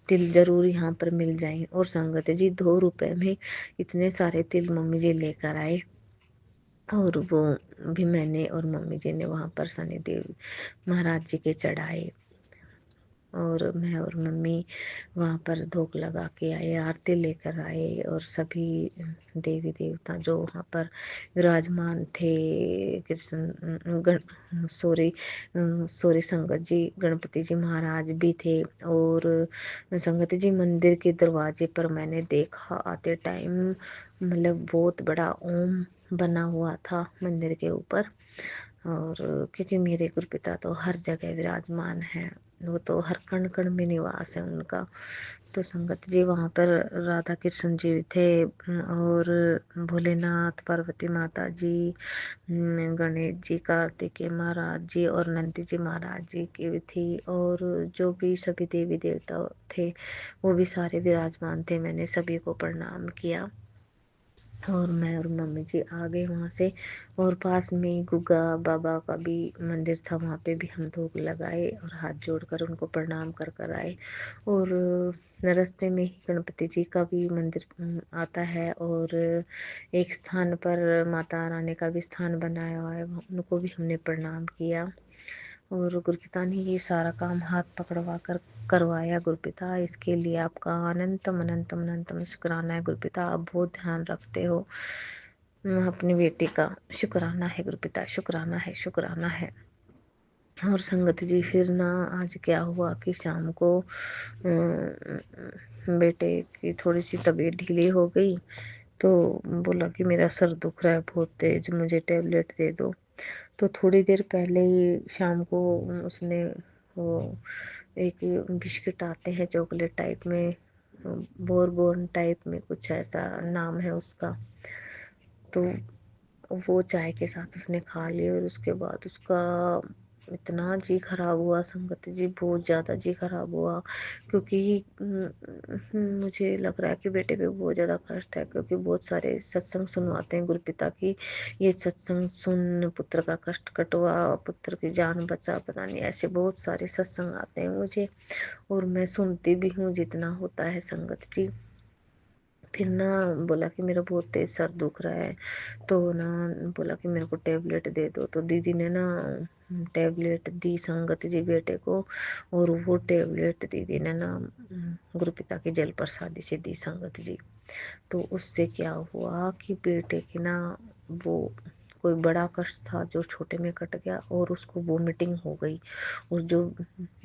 तिल जरूर यहाँ पर मिल जाए। और संगत जी 2 रुपए में इतने सारे तिल मम्मी जी लेकर आए और वो भी मैंने और मम्मी जी ने वहाँ पर शनिदेव महाराज जी के चढ़ाए। और मैं और मम्मी वहाँ पर धूप लगा के आए, आरती लेकर आए, और सभी देवी देवता जो वहाँ पर विराजमान थे, कृष्ण सॉरी संगत जी गणपति जी महाराज भी थे। और संगत जी मंदिर के दरवाजे पर मैंने देखा आते टाइम, मतलब बहुत बड़ा ओम बना हुआ था मंदिर के ऊपर। और क्योंकि मेरे गुरुपिता तो हर जगह विराजमान है, वो तो हर कण कण में निवास है उनका। तो संगत जी वहाँ पर राधा कृष्ण जी थे और भोलेनाथ, पार्वती माता जी, गणेश जी, कार्तिकेय महाराज जी और नंदी जी महाराज जी की भी थी। और जो भी सभी देवी देवता थे वो भी सारे विराजमान थे। मैंने सभी को प्रणाम किया और मैं और मम्मी जी आ गए वहाँ से। और पास में गुग्गा बाबा का भी मंदिर था, वहाँ पे भी हम धूप लगाए और हाथ जोड़कर उनको प्रणाम कर कर आए। और रास्ते में ही गणपति जी का भी मंदिर आता है, और एक स्थान पर माता रानी का भी स्थान बनाया हुआ है, उनको भी हमने प्रणाम किया। और गुरुपिता ने ये सारा काम हाथ पकड़वा कर करवाया। गुरुपिता इसके लिए आपका अनंतम अनंतम अनंतम शुक्राना है गुरुपिता, आप बहुत ध्यान रखते हो अपनी बेटी का। शुक्राना है गुरुपिता, शुक्राना है, शुक्राना है। और संगत जी फिर ना आज क्या हुआ कि शाम को बेटे की थोड़ी सी तबीयत ढीली हो गई, तो बोला कि मेरा सर दुख रहा है बहुत तेज, मुझे टेबलेट दे दो। तो थोड़ी देर पहले ही शाम को उसने वो एक बिस्किट आते हैं चॉकलेट टाइप में, बोरबोन टाइप में कुछ ऐसा नाम है उसका, तो वो चाय के साथ उसने खा लिया। और उसके बाद उसका इतना जी खराब हुआ संगत जी, बहुत ज़्यादा जी खराब हुआ, क्योंकि मुझे लग रहा है कि बेटे पे बहुत ज़्यादा कष्ट है, क्योंकि बहुत सारे सत्संग सुनवाते हैं गुरुपिता की, ये सत्संग सुन पुत्र का कष्ट कटवा, पुत्र की जान बचा, पता नहीं ऐसे बहुत सारे सत्संग आते हैं मुझे, और मैं सुनती भी हूँ जितना होता है संगत जी। फिर ना बोला कि मेरा बहुत तेज सर दुख रहा है, तो ना बोला कि मेरे को टेबलेट दे दो। तो दीदी ने ना टेबलेट दी संगत जी बेटे को, और वो टेबलेट दीदी ने ना गुरुपिता की जल प्रसादी से दी संगत जी। तो उससे क्या हुआ कि बेटे की ना वो कोई बड़ा कष्ट था जो छोटे में कट गया, और उसको वोमिटिंग हो गई, और जो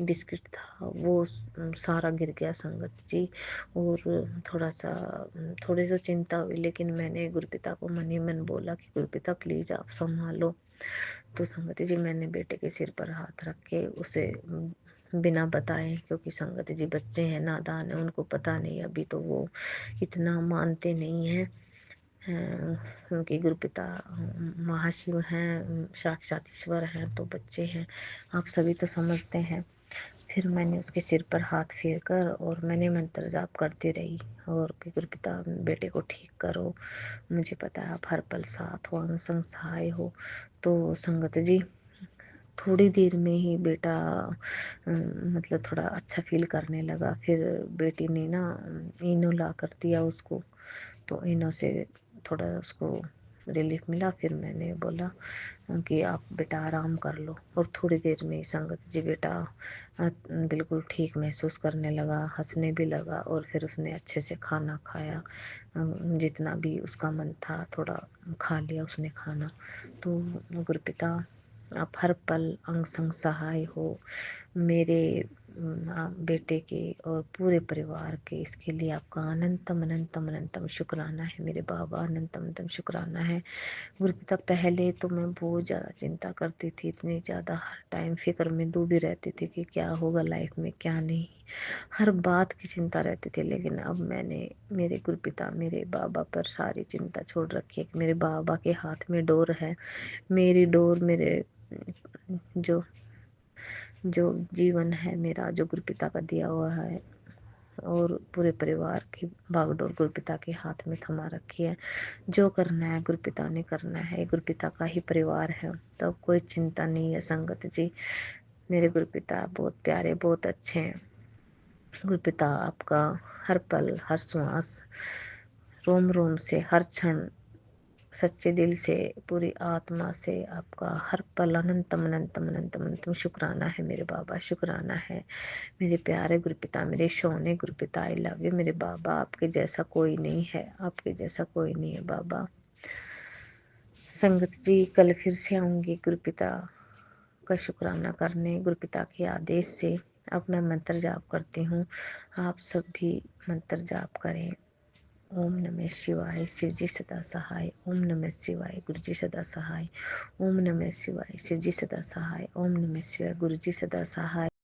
बिस्किट था वो सारा गिर गया संगत जी। और थोड़ी सी चिंता हुई, लेकिन मैंने गुरुपिता को मन ही मन बोला कि गुरुपिता प्लीज आप संभालो। तो संगत जी मैंने बेटे के सिर पर हाथ रख के उसे बिना बताए, क्योंकि संगत जी बच्चे हैं, नादान है, उनको पता नहीं अभी, तो वो इतना मानते नहीं हैं। उनके गुरुपिता महाशिव हैं, साक्षात ईश्वर हैं, तो बच्चे हैं, आप सभी तो समझते हैं। फिर मैंने उसके सिर पर हाथ फेर कर और मैंने मंत्र जाप करती रही, और कि गुरुपिता बेटे को ठीक करो, मुझे पता है आप हर पल साथ हो, अनुसंग सहाय हो। तो संगत जी थोड़ी देर में ही बेटा मतलब थोड़ा अच्छा फील करने लगा। फिर बेटी ने ना इनो ला कर दिया उसको, तो इनो से थोड़ा उसको रिलीफ मिला। फिर मैंने बोला कि आप बेटा आराम कर लो, और थोड़ी देर में संगत जी बेटा बिल्कुल ठीक महसूस करने लगा, हंसने भी लगा, और फिर उसने अच्छे से खाना खाया, जितना भी उसका मन था थोड़ा खा लिया उसने खाना। तो गुरुपिता आप हर पल अंग संग सहाय हो मेरे बेटे के और पूरे परिवार के। इसके लिए आपका अनंतम अनंतम अनंतम शुक्राना है मेरे बाबा, अनंतम अनंतम शुक्राना है गुरुपिता। पहले तो मैं बहुत ज़्यादा चिंता करती थी, इतनी ज़्यादा हर टाइम फिक्र में डूबी रहती थी कि क्या होगा लाइफ में क्या नहीं, हर बात की चिंता रहती थी। लेकिन अब मैंने मेरे गुरुपिता मेरे बाबा पर सारी चिंता छोड़ रखी है कि मेरे बाबा के हाथ में डोर है, मेरी डोर मेरे जो जो जीवन है मेरा, जो गुरुपिता का दिया हुआ है, और पूरे परिवार की बागडोर गुरुपिता के हाथ में थमा रखी है। जो करना है गुरुपिता ने करना है, गुरुपिता का ही परिवार है, तो कोई चिंता नहीं है संगत जी। मेरे गुरुपिता बहुत प्यारे, बहुत अच्छे हैं। गुरुपिता आपका हर पल, हर श्वास, रोम रोम से, हर क्षण सच्चे दिल से, पूरी आत्मा से आपका हर पल अनंतम अनंतम अनंतम अनंतम शुक्राना है मेरे बाबा, शुक्राना है मेरे प्यारे गुरुपिता, मेरे सोने गुरुपिता। आई लव यू मेरे बाबा, आपके जैसा कोई नहीं है, आपके जैसा कोई नहीं है बाबा। संगत जी कल फिर से आऊंगी गुरुपिता का शुक्राना करने। गुरुपिता के आदेश से अब मैं मंत्र जाप करती हूँ, आप सब भी मंत्र जाप करें। ओम नमः शिवाय, शिव जी सदा सहाय। ओम नमः शिवाय, गुरु जी सदा सहाय। ओम नमः शिवाय, शिव जी सदा सहाय। ओम नमः शिवाय, गुरु जी सदा सहाय।